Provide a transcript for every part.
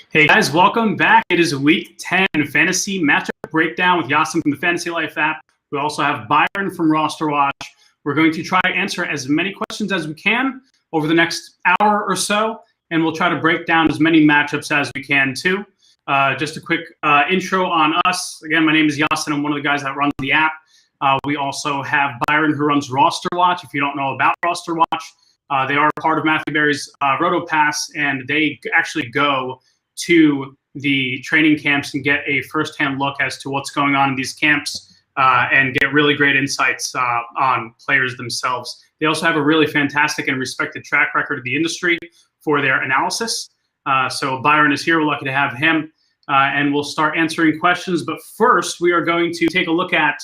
Hey guys, welcome back. It is week 10 fantasy matchup breakdown with Yasin from the Fantasy Life app. We also have Byron from Rosterwatch. We're going to try to answer as many questions as we can over the next hour or so, and we'll try to break down as many matchups as we can too. Just a quick intro on us. Again, my name is Yasin. I'm one of the guys that runs the app. We also have Byron who runs Rosterwatch. If you don't know about Rosterwatch, they are part of Matthew Berry's RotoPass, and they actually go to the training camps and get a firsthand look as to what's going on in these camps and get really great insights on players themselves. They also have a really fantastic and respected track record of the industry for their analysis. So Byron is here. We're lucky to have him. And we'll start answering questions. But first, we are going to take a look at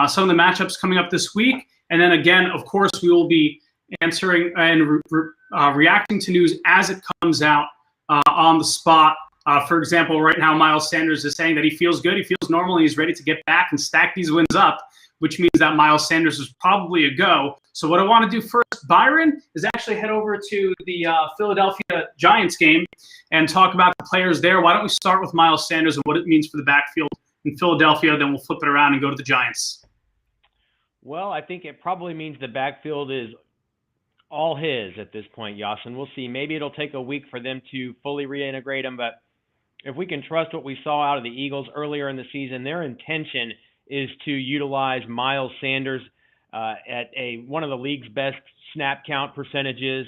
some of the matchups coming up this week. And then again, of course, we will be answering and reacting to news as it comes out on the spot. For example, right now, Miles Sanders is saying that he feels good. He feels normal. And he's ready to get back and stack these wins up, which means that Miles Sanders is probably a go. So what I want to do first, Byron, is actually head over to the Philadelphia Giants game and talk about the players there. Why don't we start with Miles Sanders and what it means for the backfield in Philadelphia, then we'll flip it around and go to the Giants. Well, I think it probably means the backfield is all his at this point, Yasin. We'll see. Maybe it'll take a week for them to fully reintegrate him, but if we can trust what we saw out of the Eagles earlier in the season, their intention is to utilize Miles Sanders at one of the league's best snap count percentages,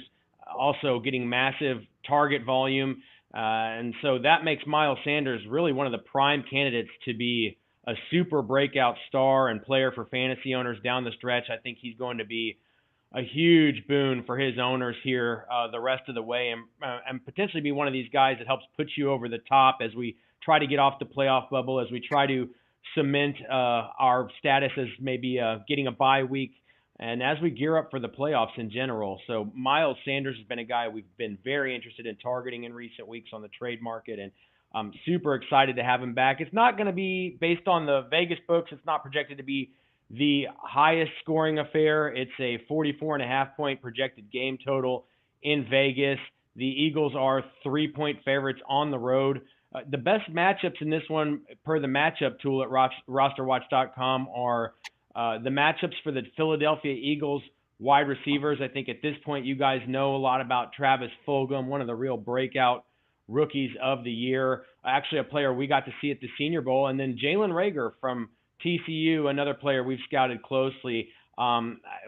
also getting massive target volume. And so that makes Miles Sanders really one of the prime candidates to be a super breakout star and player for fantasy owners down the stretch. I think he's going to be a huge boon for his owners here the rest of the way, and potentially be one of these guys that helps put you over the top as we try to get off the playoff bubble, as we try to cement our status as maybe getting a bye week, and as we gear up for the playoffs in general. So Miles Sanders has been a guy we've been very interested in targeting in recent weeks on the trade market, and I'm super excited to have him back. It's not going to be, based on the Vegas books, it's not projected to be the highest scoring affair. It's a 44.5 point projected game total in Vegas. The Eagles are 3-point favorites on the road. The best matchups in this one, per the matchup tool at rosterwatch.com, are the matchups for the Philadelphia Eagles wide receivers. I think at this point, you guys know a lot about Travis Fulgham, one of the real breakout rookies of the year. Actually, a player we got to see at the Senior Bowl. And then Jalen Reagor from TCU, another player we've scouted closely.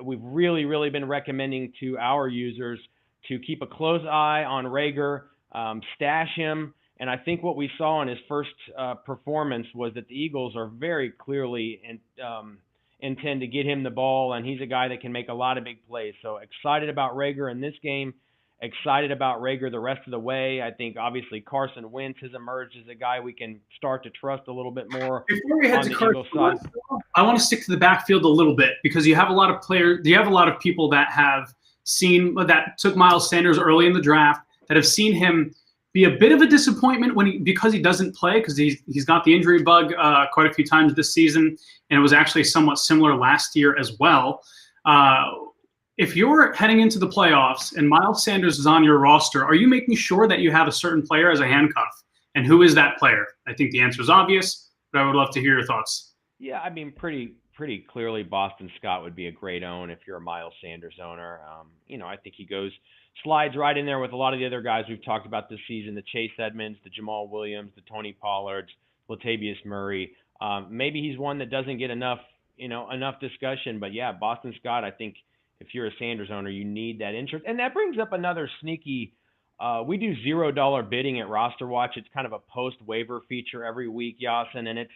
We've really been recommending to our users to keep a close eye on Reagor, stash him. And I think what we saw in his first performance was that the Eagles are very clearly intend to get him the ball, and he's a guy that can make a lot of big plays. So excited about Reagor in this game. Excited about Reagor the rest of the way. I think obviously Carson Wentz has emerged as a guy we can start to trust a little bit more. Before we head to Carson Wentz, I want to stick to the backfield a little bit, because you have a lot of players, you have a lot of people that have seen, that took Miles Sanders early in the draft, that have seen him be a bit of a disappointment because he doesn't play, because he's got the injury bug quite a few times this season, and it was actually somewhat similar last year as well. If you're heading into the playoffs and Miles Sanders is on your roster, are you making sure that you have a certain player as a handcuff? And who is that player? I think the answer is obvious, but I would love to hear your thoughts. Yeah, I mean, pretty clearly Boston Scott would be a great own if you're a Miles Sanders owner. I think he slides right in there with a lot of the other guys we've talked about this season, the Chase Edmonds, the Jamal Williams, the Tony Pollards, Latavius Murray. Maybe he's one that doesn't get enough discussion, but yeah, Boston Scott, I think, if you're a Sanders owner, you need that interest. And that brings up another sneaky, we do $0 bidding at Rosterwatch. It's kind of a post-waiver feature every week, Yasin, and it's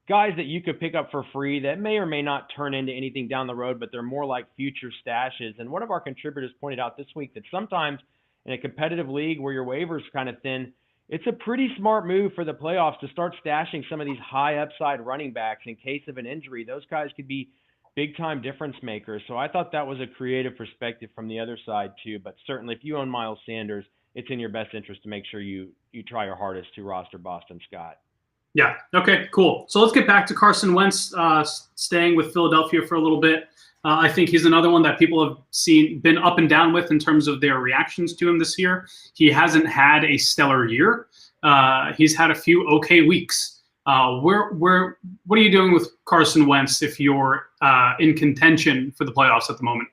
guys that you could pick up for free that may or may not turn into anything down the road, but they're more like future stashes. And one of our contributors pointed out this week that sometimes in a competitive league where your waiver's kind of thin, it's a pretty smart move for the playoffs to start stashing some of these high upside running backs in case of an injury. Those guys could be big-time difference makers. So I thought that was a creative perspective from the other side too. But certainly if you own Miles Sanders, it's in your best interest to make sure you try your hardest to roster Boston Scott. Yeah. Okay, cool. So let's get back to Carson Wentz, staying with Philadelphia for a little bit. I think he's another one that people have been up and down with in terms of their reactions to him this year. He hasn't had a stellar year. he's had a few okay weeks. What are you doing with Carson Wentz if you're in contention for the playoffs at the moment?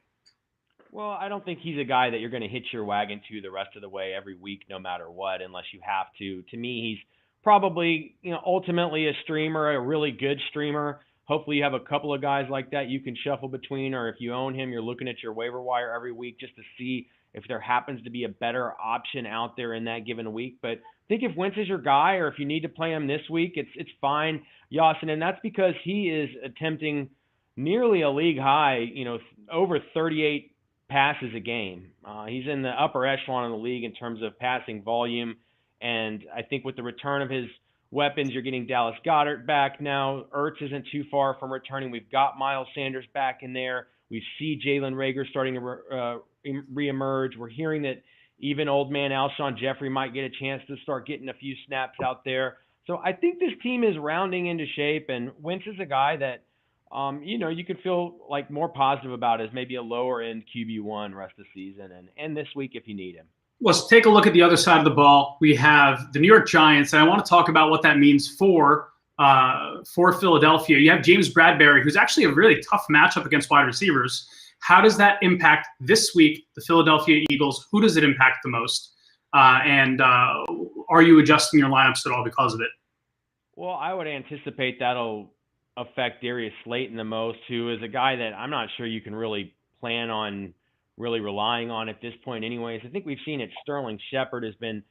Well, I don't think he's a guy that you're going to hitch your wagon to the rest of the way every week, no matter what, unless you have to. To me, he's probably, ultimately a streamer, a really good streamer. Hopefully you have a couple of guys like that you can shuffle between, or if you own him, you're looking at your waiver wire every week just to see if there happens to be a better option out there in that given week. But I think if Wentz is your guy, or if you need to play him this week, it's fine, Yasin, and that's because he is attempting nearly a league high, over 38 passes a game. He's in the upper echelon of the league in terms of passing volume. And I think with the return of his weapons, you're getting Dallas Goedert back now. Ertz isn't too far from returning. We've got Miles Sanders back in there. We see Jalen Reagor starting to reemerge. We're hearing that even old man Alshon Jeffrey might get a chance to start getting a few snaps out there. So I think this team is rounding into shape, and Wentz is a guy that you could feel like more positive about as maybe a lower end QB1 rest of the season and this week if you need him. Let's take a look at the other side of the ball. We have the New York Giants, and I want to talk about what that means for Philadelphia. You have James Bradberry, who's actually a really tough matchup against wide receivers. How does that impact this week the Philadelphia Eagles? Who does it impact the most? And are you adjusting your lineups at all because of it? Well, I would anticipate that'll affect Darius Slayton the most, who is a guy that I'm not sure you can really plan on really relying on at this point anyways. I think we've seen it. Sterling Shepard has been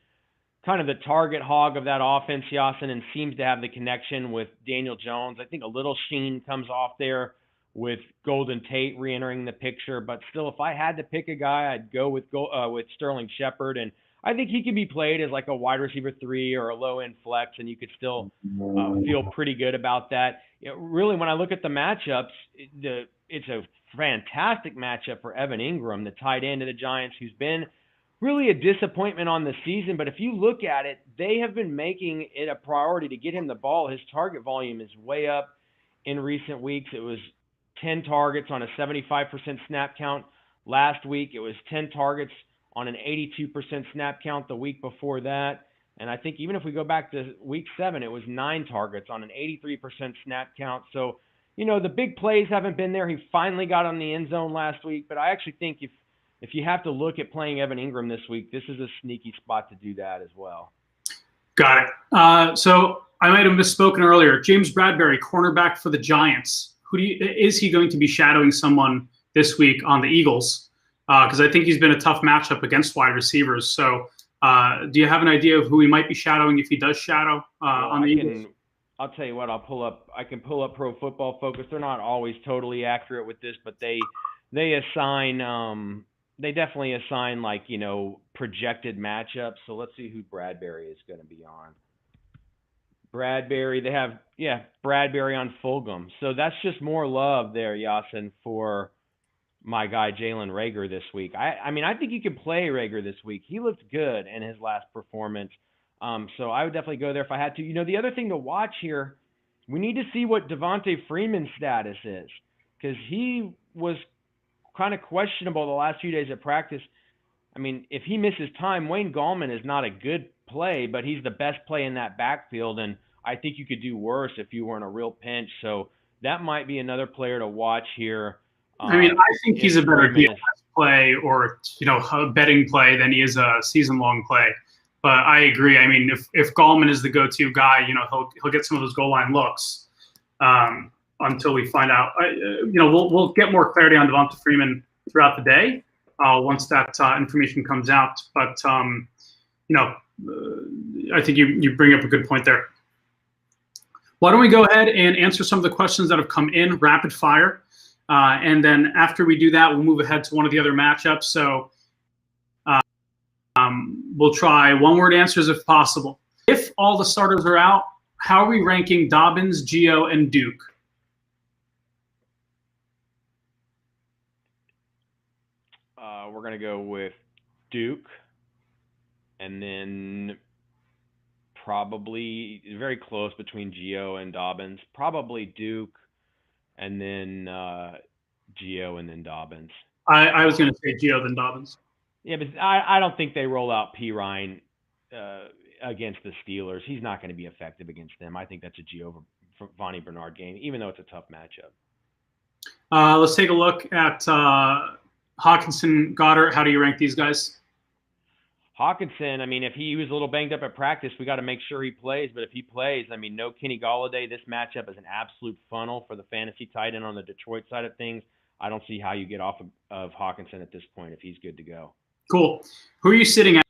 kind of the target hog of that offense, Yasin, and seems to have the connection with Daniel Jones. I think a little sheen comes off there with Golden Tate re-entering the picture, but still, if I had to pick a guy, I'd go with Sterling Shepard, and I think he can be played as like a wide receiver 3 or a low-end flex, and you could still feel pretty good about that. Really, when I look at the matchups, it's a fantastic matchup for Evan Ingram, the tight end of the Giants, who's been really a disappointment on the season. But if you look at it, they have been making it a priority to get him the ball. His target volume is way up in recent weeks. It was 10 targets on a 75% snap count. Last week, it was 10 targets on an 82% snap count the week before that. And I think even if we go back to week 7, it was 9 targets on an 83% snap count. So, the big plays haven't been there. He finally got on the end zone last week. But I actually think if you have to look at playing Evan Ingram this week, this is a sneaky spot to do that as well. Got it. So I might have misspoken earlier. James Bradberry, cornerback for the Giants. Is he going to be shadowing someone this week on the Eagles? Because I think he's been a tough matchup against wide receivers. So do you have an idea of who he might be shadowing if he does shadow on the Eagles? I'll tell you what, I can pull up Pro Football Focus. They're not always totally accurate with this, but they assign they definitely assign projected matchups. So let's see who Bradberry is going to be on. Bradberry, they have Bradberry on Fulgham. So that's just more love there, Yasin, for my guy Jalen Reagor this week. I mean, I think you can play Reagor this week. He looked good in his last performance. So I would definitely go there if I had to. The other thing to watch here, we need to see what Devontae Freeman's status is, because he was kind of questionable the last few days at practice. I mean, if he misses time, Wayne Gallman is not a good play, but he's the best play in that backfield, and I think you could do worse if you were in a real pinch. So that might be another player to watch here. I mean, I think he's a better DFS play or a betting play than he is a season-long play. But I agree. I mean, if Gallman is the go-to guy, he'll get some of those goal line looks until we find out. We'll get more clarity on Devonta Freeman throughout the day once that information comes out. But I think you bring up a good point there. Why don't we go ahead and answer some of the questions that have come in rapid fire, and then after we do that, we'll move ahead to one of the other matchups. So. We'll try one-word answers if possible. If all the starters are out, how are we ranking Dobbins, Gio, and Duke? We're going to go with Duke, and then probably very close between Gio and Dobbins. Probably Duke, and then Gio, and then Dobbins. I was going to say Gio, then Dobbins. Yeah, but I don't think they roll out P. Ryan against the Steelers. He's not going to be effective against them. I think that's a Giovanni Bernard game, even though it's a tough matchup. Let's take a look at Hawkinson, Goddard. How do you rank these guys? Hawkinson, I mean, if he was a little banged up at practice, we got to make sure he plays. But if he plays, I mean, no Kenny Golladay. This matchup is an absolute funnel for the fantasy tight end on the Detroit side of things. I don't see how you get off of Hawkinson at this point if he's good to go. Cool. Who are you sitting at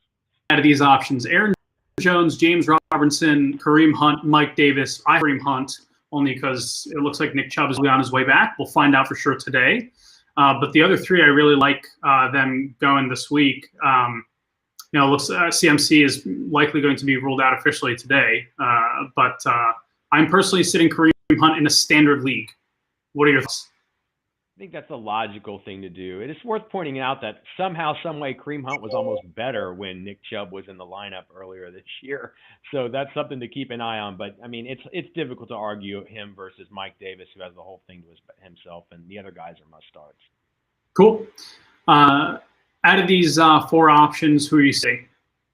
out of these options? Aaron Jones, James Robinson, Kareem Hunt, Mike Davis. I Kareem Hunt only because it looks like Nick Chubb is on his way back. We'll find out for sure today. But the other three, I really like them going this week. Looks CMC is likely going to be ruled out officially today. But I'm personally sitting Kareem Hunt in a standard league. What are your thoughts? I think that's a logical thing to do. It is worth pointing out that somehow, some way, Kareem Hunt was almost better when Nick Chubb was in the lineup earlier this year. So that's something to keep an eye on. But, I mean, it's difficult to argue him versus Mike Davis, who has the whole thing to himself, and the other guys are must-starts. Cool. Out of these four options, who are you saying?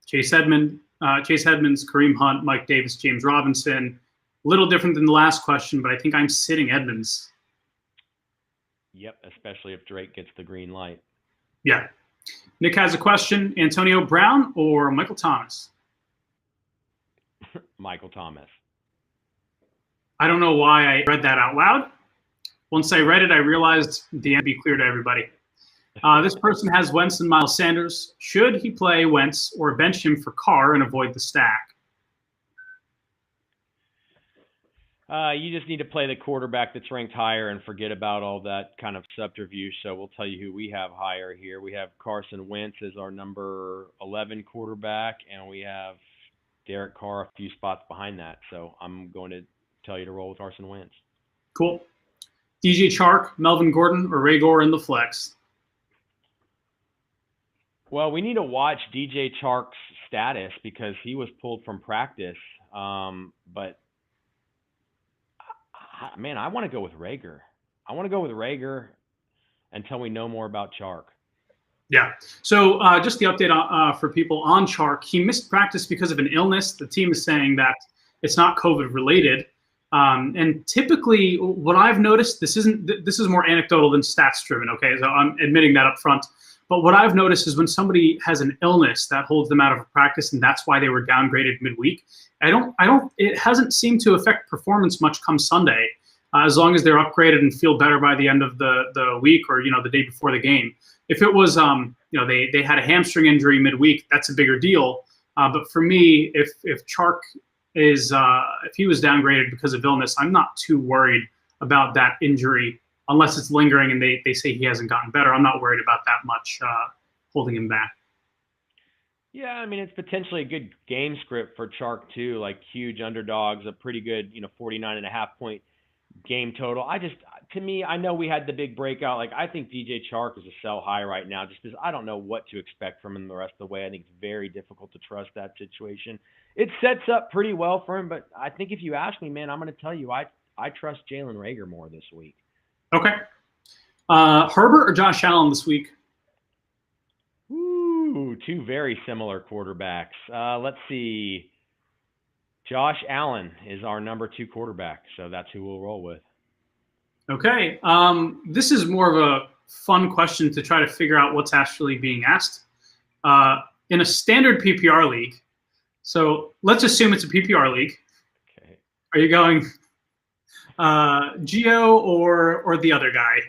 Chase Edmonds, Kareem Hunt, Mike Davis, James Robinson. A little different than the last question, but I think I'm sitting Edmonds. Yep, especially if Drake gets the green light. Yeah. Nick has a question. Antonio Brown or Michael Thomas? Michael Thomas. I don't know why I read that out loud. Once I read it, I realized the end be clear to everybody. This person has Wentz and Miles Sanders. Should he play Wentz or bench him for Carr and avoid the stack? You just need to play the quarterback that's ranked higher and forget about all that kind of subterfuge. So we'll tell you who we have higher here. We have Carson Wentz as our number 11 quarterback, and we have Derek Carr a few spots behind that. So I'm going to tell you to roll with Carson Wentz. Cool. DJ Chark, Melvin Gordon, or Ray Gore in the flex? Well, we need to watch DJ Chark's status because he was pulled from practice. But man, I want to go with Rager. I want to go with Rager until we know more about Chark. Yeah. So just the update for people on Chark. He missed practice because of an illness. The team is saying that it's not COVID related. And typically what I've noticed, this is more anecdotal than stats driven. Okay. So I'm admitting that up front. But what I've noticed is when somebody has an illness that holds them out of practice, and that's why they were downgraded midweek. It hasn't seemed to affect performance much come Sunday, as long as they're upgraded and feel better by the end of the week or, the day before the game. If it was, they had a hamstring injury midweek, that's a bigger deal. But for me, if Chark is, if he was downgraded because of illness, I'm not too worried about that injury. Unless it's lingering and they say he hasn't gotten better, I'm not worried about that much holding him back. Yeah, I mean, it's potentially a good game script for Chark too, like huge underdogs, a pretty good, 49.5 point game total. To me, I know we had the big breakout. Like, I think DJ Chark is a sell high right now just because I don't know what to expect from him the rest of the way. I think it's very difficult to trust that situation. It sets up pretty well for him, but I think if you ask me, man, I'm going to tell you, I trust Jalen Rager more this week. Okay. Herbert or Josh Allen this week? Ooh, two very similar quarterbacks. Let's see. Josh Allen is our number 2 quarterback, so that's who we'll roll with. Okay. This is more of a fun question to try to figure out what's actually being asked. In a standard PPR league, so let's assume it's a PPR league. Okay. Are you going Gio or the other guy?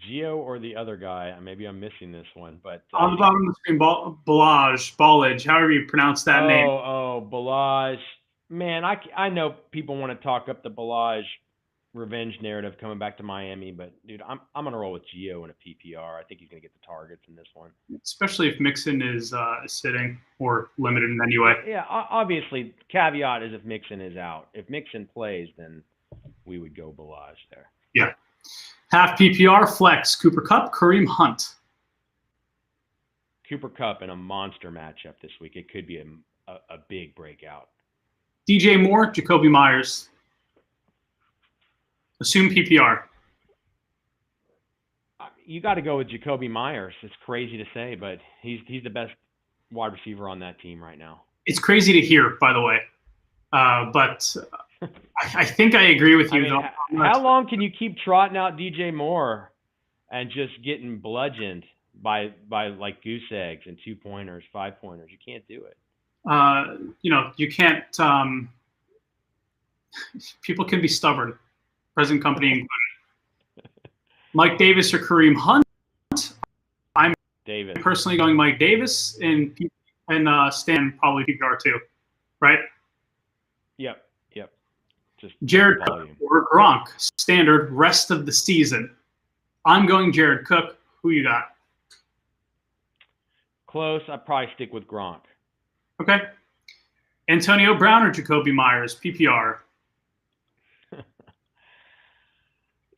Gio or the other guy. Maybe I'm missing this one, but on the bottom of the screen, Ballage, however you pronounce that name. Oh, Ballage. Man, I know people want to talk up the Ballage revenge narrative coming back to Miami, but dude, I'm gonna roll with Gio in a PPR. I think he's gonna get the targets in this one, especially if Mixon is sitting or limited in any way. Yeah, obviously, caveat is if Mixon is out. If Mixon plays, then we would go Ballage there. Yeah. Half PPR flex, Cooper Kupp, Kareem Hunt. Cooper Kupp in a monster matchup this week. It could be a big breakout. DJ Moore, Jacoby Myers. Assume PPR. You got to go with Jacoby Myers. It's crazy to say, but he's the best wide receiver on that team right now. It's crazy to hear, by the way. But I think I agree with you. I mean, how long can you keep trotting out DJ Moore and just getting bludgeoned by like goose eggs and 2-pointers, 5-pointers? You can't do it. You can't. People can be stubborn, present company included. Mike Davis or Kareem Hunt? I'm Davis. Personally going Mike Davis, and Stan probably PPR too, right? Yep. Just Jared Cook or Gronk, standard rest of the season. I'm going Jared Cook. Who you got? Close. I'd probably stick with Gronk. Okay. Antonio Brown or Jacoby Myers, PPR?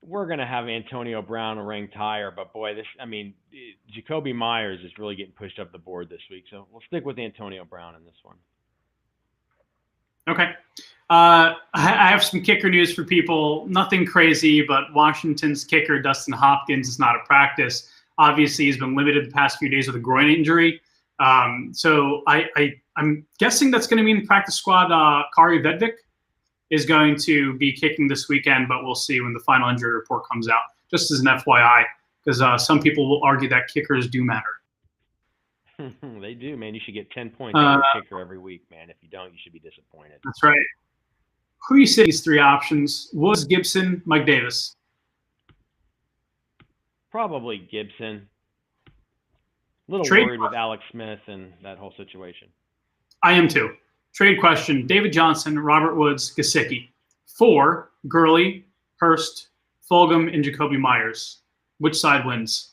We're going to have Antonio Brown ranked higher, but boy, Jacoby Myers is really getting pushed up the board this week. So we'll stick with Antonio Brown in this one. Okay. I have some kicker news for people. Nothing crazy, but Washington's kicker, Dustin Hopkins, is not at practice. Obviously, he's been limited the past few days with a groin injury. So I'm guessing that's going to mean the practice squad, Kari Vedvik, is going to be kicking this weekend, but we'll see when the final injury report comes out, just as an FYI, because some people will argue that kickers do matter. They do, man. You should get 10 points on your kicker every week, man. If you don't, you should be disappointed. That's right. Who you say these three options? Woods, Gibson, Mike Davis? Probably Gibson. A little Trade worried with Alex Smith and that whole situation. I am too. Trade question: David Johnson, Robert Woods, Gesicki. 4, Gurley, Hurst, Fulgham, and Jacoby Myers. Which side wins?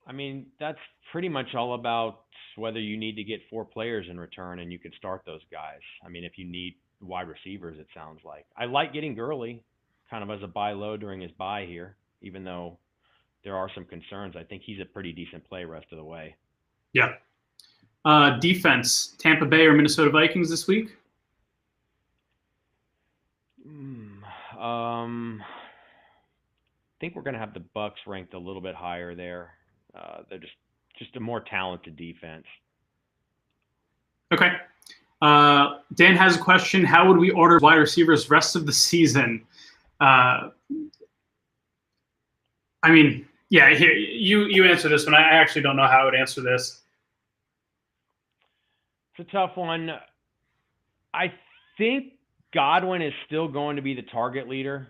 I mean, that's pretty much all about whether you need to get 4 players in return and you can start those guys. I mean, if you need wide receivers, it sounds like. I like getting Gurley kind of as a buy low during his bye here, even though there are some concerns. I think he's a pretty decent play rest of the way. Yeah. Defense, Tampa Bay or Minnesota Vikings this week? I think we're going to have the Bucks ranked a little bit higher there. They're just a more talented defense. Okay. Dan has a question. How would we order wide receivers rest of the season? I mean, yeah, here, you answer this one. I actually don't know how I would answer this. It's a tough one. I think Godwin is still going to be the target leader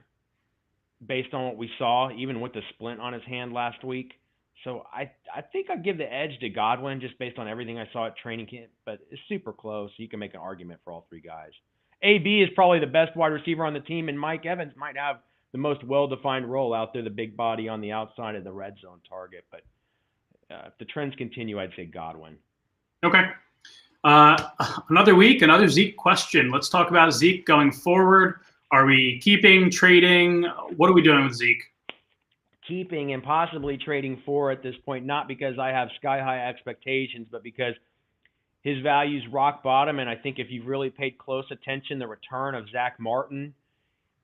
based on what we saw, even with the splint on his hand last week. So I think I'd give the edge to Godwin just based on everything I saw at training camp, but it's super close. So you can make an argument for all 3 guys. AB is probably the best wide receiver on the team, and Mike Evans might have the most well-defined role out there, the big body on the outside of the red zone target. But if the trends continue, I'd say Godwin. Okay. Another week, another Zeke question. Let's talk about Zeke going forward. Are we keeping, trading? What are we doing with Zeke? Keeping and possibly trading for at this point, not because I have sky-high expectations, but because his value's rock bottom. And I think if you've really paid close attention, the return of Zach Martin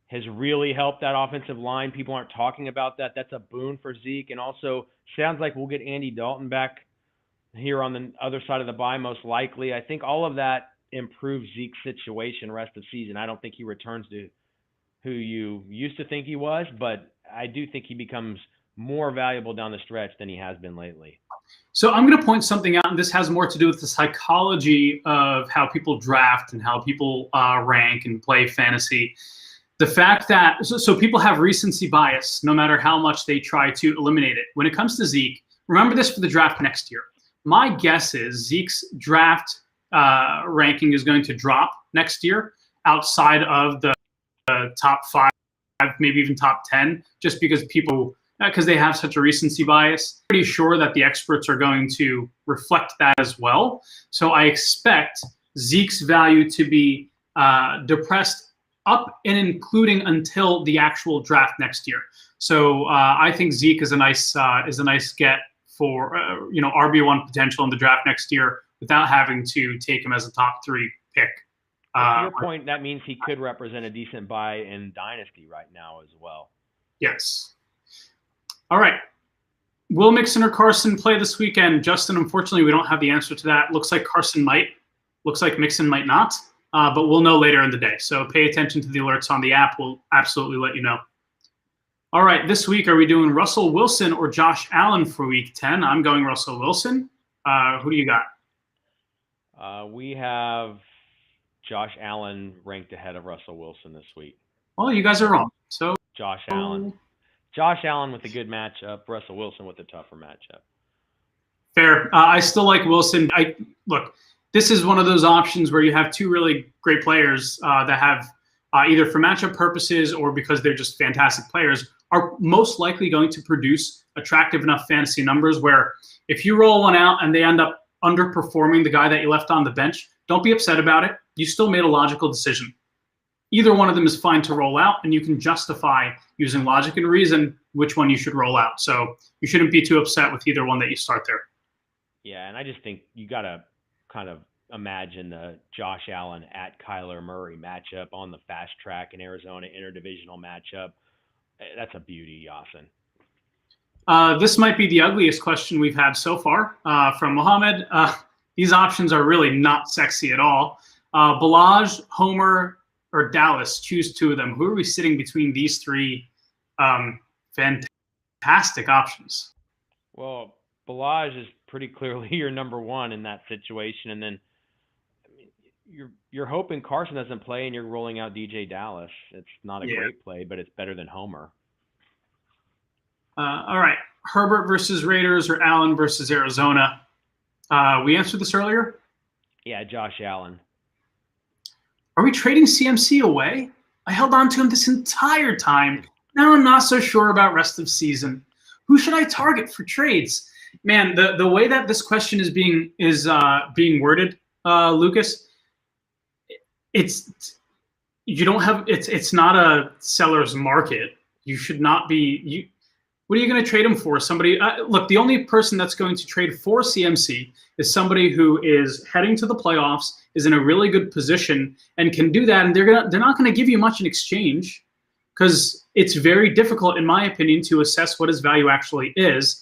has really helped that offensive line. People aren't talking about that. That's a boon for Zeke. And also, sounds like we'll get Andy Dalton back here on the other side of the bye, most likely. I think all of that improves Zeke's situation rest of the season. I don't think he returns to who you used to think he was, but I do think he becomes more valuable down the stretch than he has been lately. So I'm going to point something out, and this has more to do with the psychology of how people draft and how people rank and play fantasy. The fact that so people have recency bias no matter how much they try to eliminate it. When it comes to Zeke, remember this for the draft next year. My guess is Zeke's draft ranking is going to drop next year outside of the top 5, maybe even top 10, just because because they have such a recency bias. Pretty sure that the experts are going to reflect that as well. So I expect Zeke's value to be depressed up and including until the actual draft next year. So I think Zeke is a nice get for RB1 potential in the draft next year without having to take him as a top 3 pick. To your point, that means he could represent a decent buy in Dynasty right now as well. Yes. All right. Will Mixon or Carson play this weekend? Justin, unfortunately, we don't have the answer to that. Looks like Carson might. Looks like Mixon might not. But we'll know later in the day. So pay attention to the alerts on the app. We'll absolutely let you know. All right, this week, are we doing Russell Wilson or Josh Allen for week 10? I'm going Russell Wilson. Who do you got? We have Josh Allen ranked ahead of Russell Wilson this week. Well, you guys are wrong. So Josh Allen. Josh Allen with a good matchup. Russell Wilson with a tougher matchup. Fair. I still like Wilson. Look, this is one of those options where you have two really great players that have either for matchup purposes or because they're just fantastic players, are most likely going to produce attractive enough fantasy numbers where if you roll one out and they end up underperforming the guy that you left on the bench, don't be upset about it. You still made a logical decision. Either one of them is fine to roll out, and you can justify using logic and reason which one you should roll out. So you shouldn't be too upset with either one that you start there. Yeah, and I just think you got to kind of imagine the Josh Allen at Kyler Murray matchup on the fast track in Arizona, interdivisional matchup. That's a beauty, Yasin. This might be the ugliest question we've had so far from Mohammed. These options are really not sexy at all. Balaj, Homer, or Dallas, choose two of them. Who are we sitting between these three fantastic options? Well, Balaj is pretty clearly your number one in that situation, and then you're hoping Carson doesn't play, and you're rolling out DJ Dallas. It's not a great play, but it's better than Homer. All right, Herbert versus Raiders or Allen versus Arizona. We answered this earlier. Yeah, Josh Allen. Are we trading CMC away? I held on to him this entire time. Now I'm not so sure about rest of season. Who should I target for trades? Man, the way that this question is being worded, Lucas, it's not a seller's market. You should not be. What are you going to trade him for? Somebody look. The only person that's going to trade for CMC is somebody who is heading to the playoffs, is in a really good position, and can do that. And they're not going to give you much in exchange, because it's very difficult, in my opinion, to assess what his value actually is.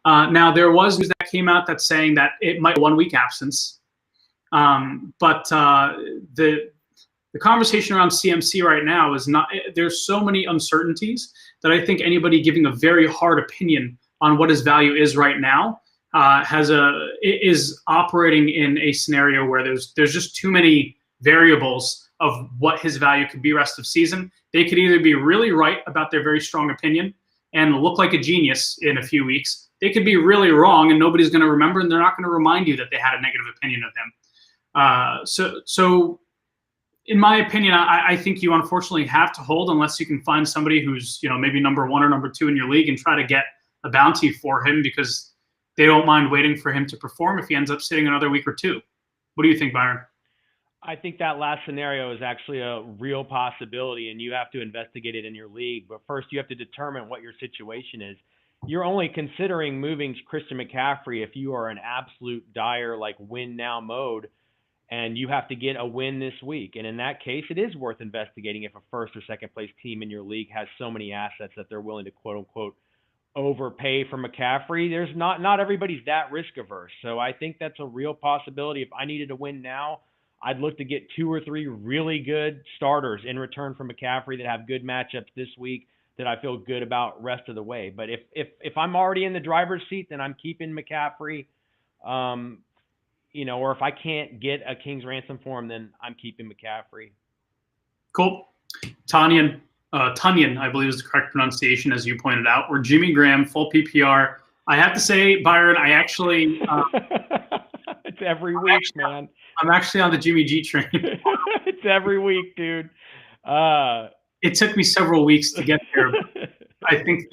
Now, there was news that came out that's saying that it might be 1 week absence, but the conversation around CMC right now is not. There's so many uncertainties that I think anybody giving a very hard opinion on what his value is right now is operating in a scenario where there's just too many variables of what his value could be rest of season. They could either be really right about their very strong opinion and look like a genius in a few weeks. They could be really wrong and nobody's going to remember, and they're not going to remind you that they had a negative opinion of him. So in my opinion, I think you unfortunately have to hold unless you can find somebody who's, maybe number 1 or number 2 in your league and try to get a bounty for him, because they don't mind waiting for him to perform if he ends up sitting another week or two. What do you think, Byron? I think that last scenario is actually a real possibility, and you have to investigate it in your league. But first, you have to determine what your situation is. You're only considering moving Christian McCaffrey if you are in absolute dire, win now mode, and you have to get a win this week. And in that case, it is worth investigating if a first or second place team in your league has so many assets that they're willing to quote unquote overpay for McCaffrey. There's not everybody's that risk averse. So I think that's a real possibility. If I needed to win now, I'd look to get 2 or 3 really good starters in return for McCaffrey that have good matchups this week that I feel good about rest of the way. But if I'm already in the driver's seat, then I'm keeping McCaffrey. Or if I can't get a king's ransom for him, then I'm keeping McCaffrey. Cool. Tunyon, I believe is the correct pronunciation, as you pointed out, or Jimmy Graham, full PPR. I have to say, Byron, I actually... it's every week, man. I'm actually on the Jimmy G train. It's every week, dude. It took me several weeks to get there. I think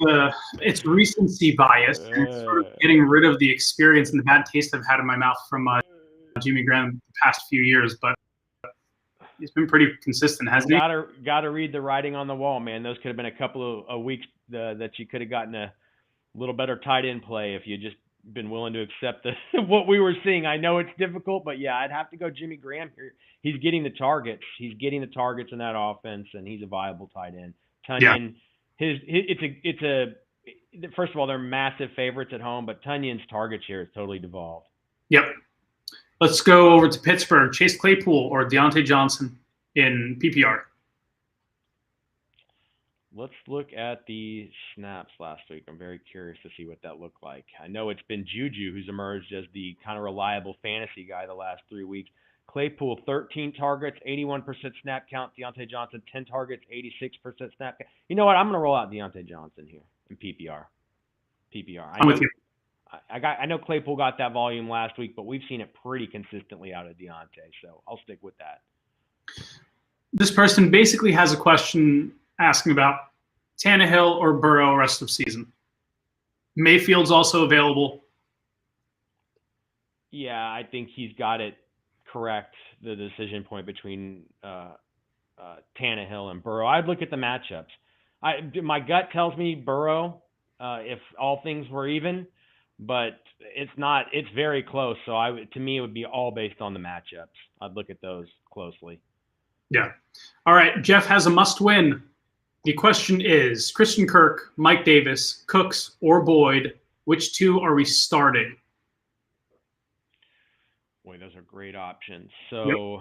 it's recency bias and sort of getting rid of the experience and the bad taste I've had in my mouth from Jimmy Graham the past few years, but he's been pretty consistent, hasn't he? Got to read the writing on the wall, man. Those could have been a couple of weeks that you could have gotten a little better tight end play if you just been willing to accept what we were seeing. I know it's difficult, but yeah, I'd have to go Jimmy Graham here. He's getting the targets. He's getting the targets in that offense, and he's a viable tight end. Tunyon, it's first of all, they're massive favorites at home, but Tunyon's target share is totally devolved. Yep. Let's go over to Pittsburgh. Chase Claypool or Deontay Johnson in PPR. Let's look at the snaps last week. I'm very curious to see what that looked like. I know it's been Juju who's emerged as the kind of reliable fantasy guy the last 3 weeks. Claypool, 13 targets, 81% snap count. Deontay Johnson, 10 targets, 86% snap count. You know what? I'm going to roll out Deontay Johnson here in PPR. I'm with you. I know Claypool got that volume last week, but we've seen it pretty consistently out of Deontay, so I'll stick with that. This person basically has a question asking about Tannehill or Burrow rest of season. Mayfield's also available. Yeah, I think he's got it correct, the decision point between Tannehill and Burrow. I'd look at the matchups. My gut tells me Burrow, if all things were even, but it's not. It's very close. So to me, it would be all based on the matchups. I'd look at those closely. Yeah. All right. Jeff has a must-win. The question is Christian Kirk, Mike Davis, Cooks, or Boyd. Which two are we starting? Boy, those are great options. So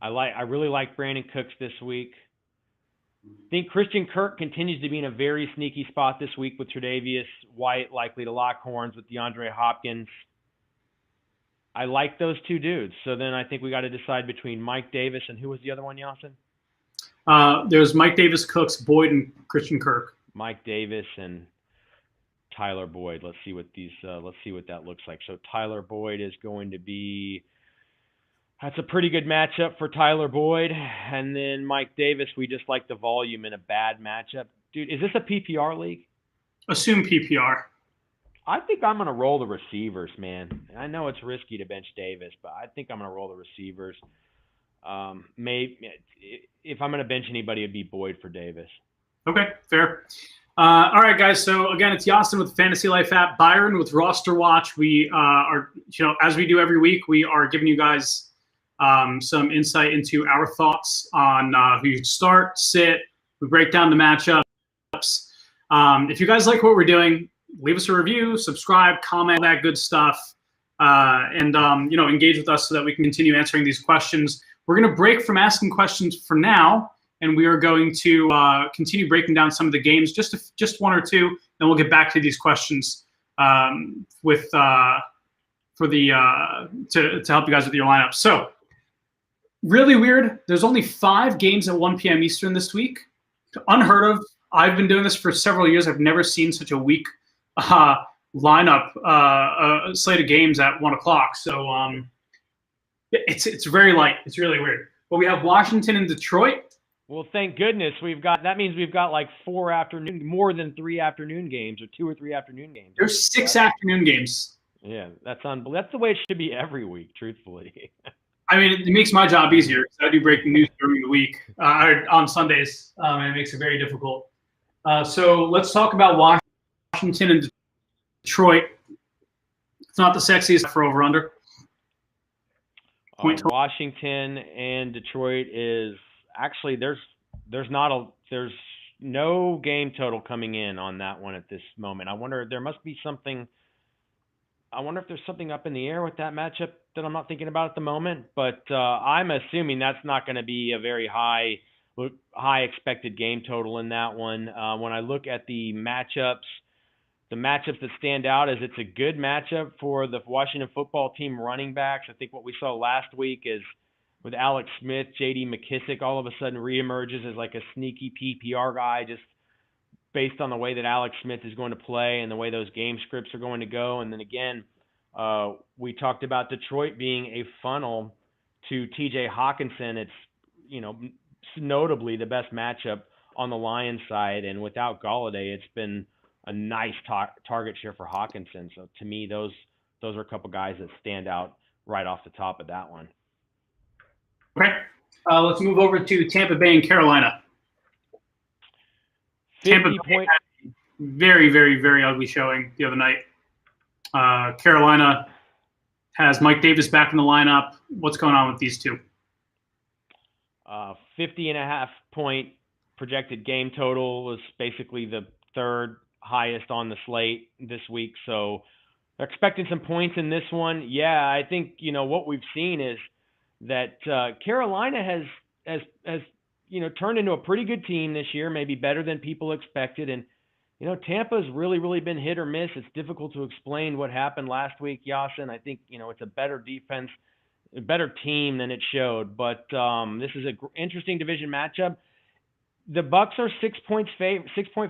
yep. I really like Brandon Cooks this week. I think Christian Kirk continues to be in a very sneaky spot this week with Tre'Davious White likely to lock horns with DeAndre Hopkins. I like those two dudes. So then I think we got to decide between Mike Davis and who was the other one, Yasin? There's Mike Davis, Cooks, Boyd, and Christian Kirk. Mike Davis and Tyler Boyd. Let's see what that looks like. So Tyler Boyd is going to be. That's a pretty good matchup for Tyler Boyd. And then Mike Davis, we just like the volume in a bad matchup. Dude, is this a PPR league? Assume PPR. I think I'm going to roll the receivers, man. I know it's risky to bench Davis, but I think I'm going to roll the receivers. Maybe if I'm going to bench anybody, it'd be Boyd for Davis. Okay, fair. All right, guys. So again, it's Yasin with the Fantasy Life app, Byron with Rosterwatch. We are, as we do every week, we are giving you guys some insight into our thoughts on who you start, sit. We break down the matchups. If you guys like what we're doing, leave us a review, subscribe, comment, all that good stuff, and engage with us so that we can continue answering these questions. We're going to break from asking questions for now, and we are going to continue breaking down some of the games, just one or two. Then we'll get back to these questions to help you guys with your lineup. So. Really weird. There's only 5 games at 1 p.m. Eastern this week. Unheard of. I've been doing this for several years. I've never seen such a weak lineup, slate of games at 1 o'clock. So it's very light. It's really weird. But we have Washington and Detroit. Well, thank goodness that means we've got like more than 3 afternoon games or 2 or 3 afternoon games. There's 6 afternoon games. Yeah, that's the way it should be every week, truthfully. I mean, it makes my job easier because I do breaking news during the week on Sundays, and it makes it very difficult. So let's talk about Washington and Detroit. It's not the sexiest for over/under. Washington and Detroit is actually there's no game total coming in on that one at this moment. I wonder if there's something up in the air with that matchup that I'm not thinking about at the moment, but I'm assuming that's not going to be a very high expected game total in that one. When I look at the matchups that stand out is it's a good matchup for the Washington football team running backs. I think what we saw last week is with Alex Smith, J.D. McKissick all of a sudden reemerges as like a sneaky PPR guy just based on the way that Alex Smith is going to play and the way those game scripts are going to go. And then again, we talked about Detroit being a funnel to TJ Hawkinson. It's, notably the best matchup on the Lions side. And without Golladay, it's been a nice target share for Hawkinson. So to me, those are a couple guys that stand out right off the top of that one. Okay. Let's move over to Tampa Bay and Carolina. Tampa Bay had very, very, very ugly showing the other night. Carolina has Mike Davis back in the lineup. What's going on with these two? 50.5 point projected game total was basically the third highest on the slate this week. So they're expecting some points in this one. Yeah, I think, what we've seen is that Carolina has turned into a pretty good team this year, maybe better than people expected. And, Tampa's really, really been hit or miss. It's difficult to explain what happened last week, Yasin. I think, it's a better defense, a better team than it showed. But this is an interesting division matchup. The Bucs are 6-point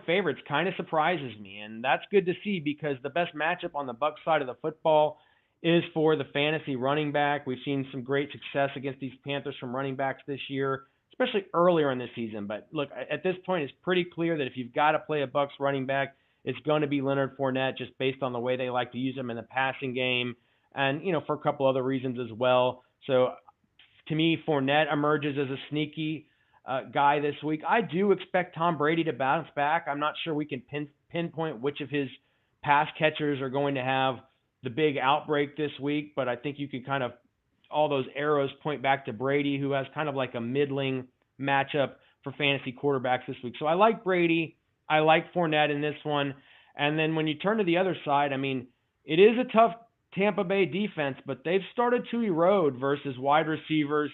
favorites. Kind of surprises me, and that's good to see because the best matchup on the Bucs side of the football is for the fantasy running back. We've seen some great success against these Panthers from running backs this year, especially earlier in the season. But look, at this point, it's pretty clear that if you've got to play a Bucs running back, it's going to be Leonard Fournette, just based on the way they like to use him in the passing game, and for a couple other reasons as well. So, to me, Fournette emerges as a sneaky guy this week. I do expect Tom Brady to bounce back. I'm not sure we can pinpoint which of his pass catchers are going to have the big outbreak this week, but I think you can kind of, all those arrows point back to Brady, who has kind of like a middling matchup for fantasy quarterbacks this week. So I like Brady. I like Fournette in this one. And then when you turn to the other side, it is a tough Tampa Bay defense, but they've started to erode versus wide receivers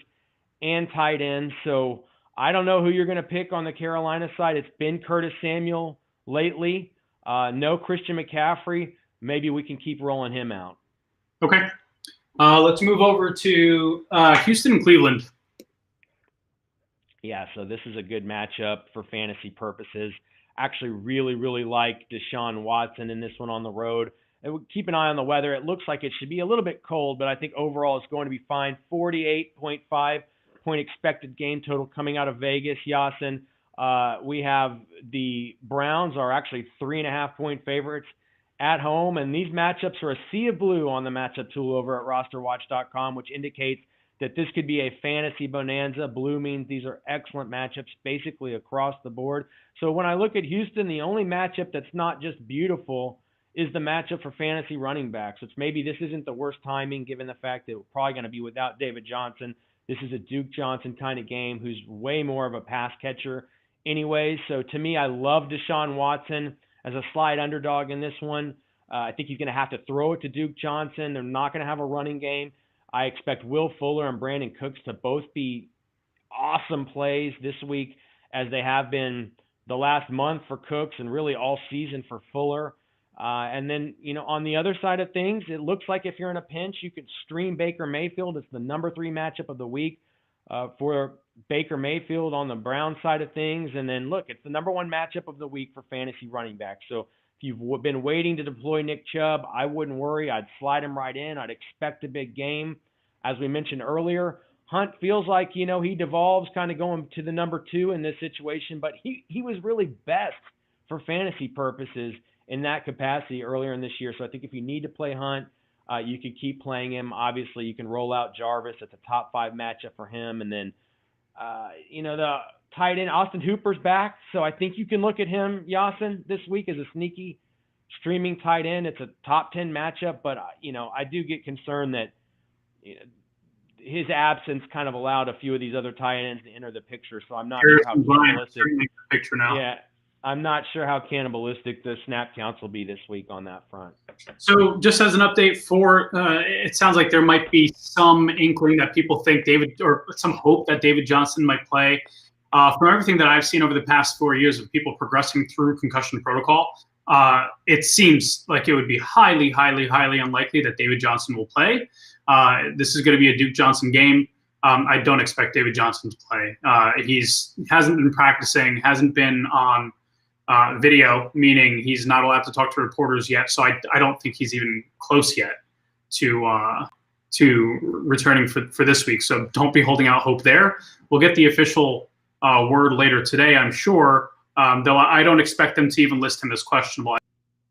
and tight ends. So I don't know who you're going to pick on the Carolina side. It's been Curtis Samuel lately. No Christian McCaffrey. Maybe we can keep rolling him out. Okay. Let's move over to Houston and Cleveland. Yeah, so this is a good matchup for fantasy purposes. Actually really, really like Deshaun Watson in this one on the road. And keep an eye on the weather. It looks like it should be a little bit cold, but I think overall it's going to be fine. 48.5 point expected game total coming out of Vegas, Yasin. We have the Browns are actually 3.5-point favorites at home, and these matchups are a sea of blue on the matchup tool over at rosterwatch.com, which indicates that this could be a fantasy bonanza. Blue means these are excellent matchups basically across the board. So when I look at Houston, the only matchup that's not just beautiful is the matchup for fantasy running backs, which maybe this isn't the worst timing given the fact that we're probably going to be without David Johnson. This is a Duke Johnson kind of game who's way more of a pass catcher anyways. So to me, I love Deshaun Watson as a slight underdog in this one. I think he's going to have to throw it to Duke Johnson. They're not going to have a running game. I expect Will Fuller and Brandon Cooks to both be awesome plays this week, as they have been the last month for Cooks and really all season for Fuller. And then, on the other side of things, it looks like if you're in a pinch, you could stream Baker Mayfield. It's the number 3 matchup of the week for Baker Mayfield on the Brown side of things. And then, look, it's the number 1 matchup of the week for fantasy running backs. So if you've been waiting to deploy Nick Chubb, I wouldn't worry. I'd slide him right in. I'd expect a big game. As we mentioned earlier, Hunt feels like, he devolves kind of going to the number 2 in this situation, but he was really best for fantasy purposes in that capacity earlier in this year. So I think if you need to play Hunt, you could keep playing him. Obviously, you can roll out Jarvis. It's a top 5 matchup for him. And then, the tight end, Austin Hooper's back. So I think you can look at him, Yasin, this week as a sneaky streaming tight end. It's a top 10 matchup, but, I do get concerned that his absence kind of allowed a few of these other tight ends to enter the picture. So I'm not sure how cannibalistic. Picture now. Yeah, I'm not sure how cannibalistic the snap counts will be this week on that front. So just as an update for, it sounds like there might be some inkling that people think or some hope that David Johnson might play. From everything that I've seen over the past 4 years of people progressing through concussion protocol, it seems like it would be highly, highly, highly unlikely that David Johnson will play. This is going to be a Duke Johnson game. I don't expect David Johnson to play. He hasn't been practicing, hasn't been on video, meaning he's not allowed to talk to reporters yet. So I don't think he's even close yet to returning for this week. So don't be holding out hope there. We'll get the official word later today, I'm sure. Though I don't expect them to even list him as questionable.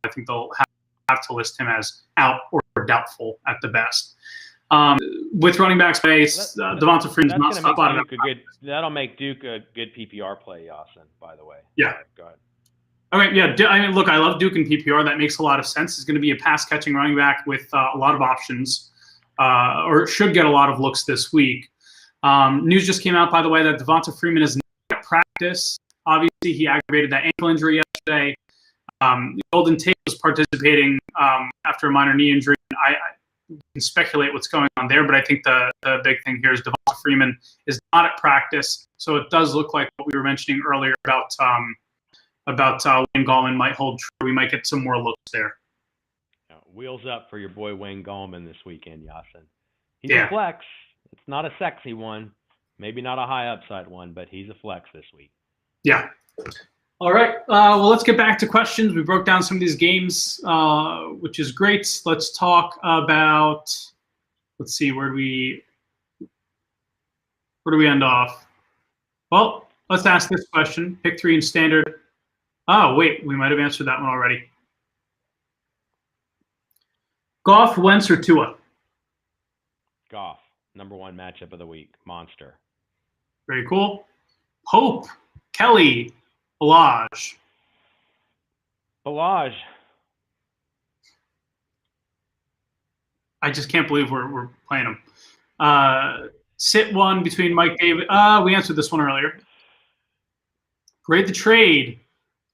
I think they'll have to list him as out or doubtful at the best. With running backs, Devonta Freeman's not stopped out of that. That'll make Duke a good PPR play, Yasin, by the way. Yeah. Go ahead. Okay, yeah. Look, I love Duke in PPR. That makes a lot of sense. He's going to be a pass-catching running back with a lot of options, or should get a lot of looks this week. News just came out, by the way, that Devonta Freeman is not at practice Obviously, he aggravated that ankle injury yesterday. Golden Tate was participating after a minor knee injury. I can speculate what's going on there, but I think the big thing here is Devonta Freeman is not at practice, so it does look like what we were mentioning earlier about Wayne Gallman might hold true. We might get some more looks there. Wheels up for your boy Wayne Gallman this weekend, Yasin. He's a flex. It's not a sexy one, maybe not a high upside one, but he's a flex this week. Yeah. All right. Well, let's get back to questions. We broke down some of these games, which is great. Let's talk about. Let's see, where do we end off? Well, let's ask this question. Pick 3 in standard. Oh, wait, we might have answered that one already. Goff, Wentz, or Tua? Goff, number 1 matchup of the week. Monster. Very cool. Pope, Kelly, Balaj. Balaj. I just can't believe we're playing him. Sit 1 between Mike Davis. We answered this one earlier. Grade the trade.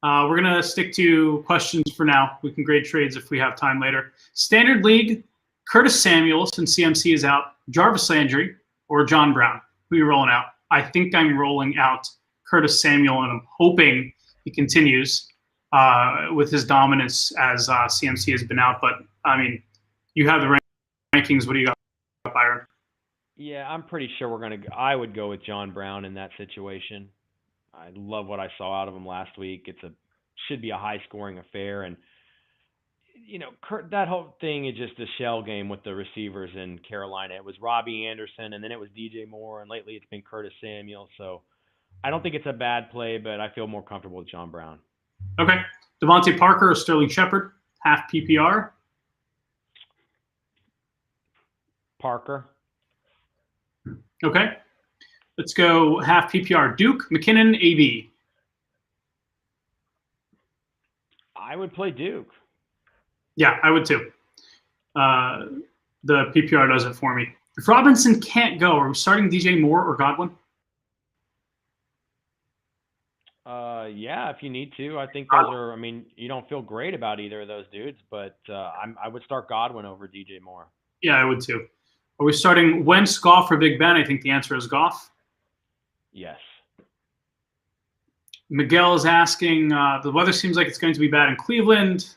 We're going to stick to questions for now. We can grade trades if we have time later. Standard League, Curtis Samuel, since CMC is out, Jarvis Landry, or John Brown. Who are you rolling out? I think I'm rolling out Curtis Samuel, and I'm hoping he continues with his dominance as CMC has been out. But, I mean, you have the rankings. What do you got, Byron? Yeah, I'm pretty sure I would go with John Brown in that situation. I love what I saw out of him last week. Should be a high-scoring affair, and that whole thing is just a shell game with the receivers in Carolina. It was Robbie Anderson, and then it was DJ Moore, and lately it's been Curtis Samuel. So I don't think it's a bad play, but I feel more comfortable with John Brown. Okay, Devontae Parker or Sterling Shepard, half PPR. Parker. Okay. Let's go half PPR. Duke, McKinnon, AB. I would play Duke. Yeah, I would too. The PPR does it for me. If Robinson can't go, are we starting DJ Moore or Godwin? Yeah, if you need to. I think those are, you don't feel great about either of those dudes, but I would start Godwin over DJ Moore. Yeah, I would too. Are we starting Wentz, Goff, or Big Ben? I think the answer is Goff. Yes. Miguel is asking, the weather seems like it's going to be bad in Cleveland.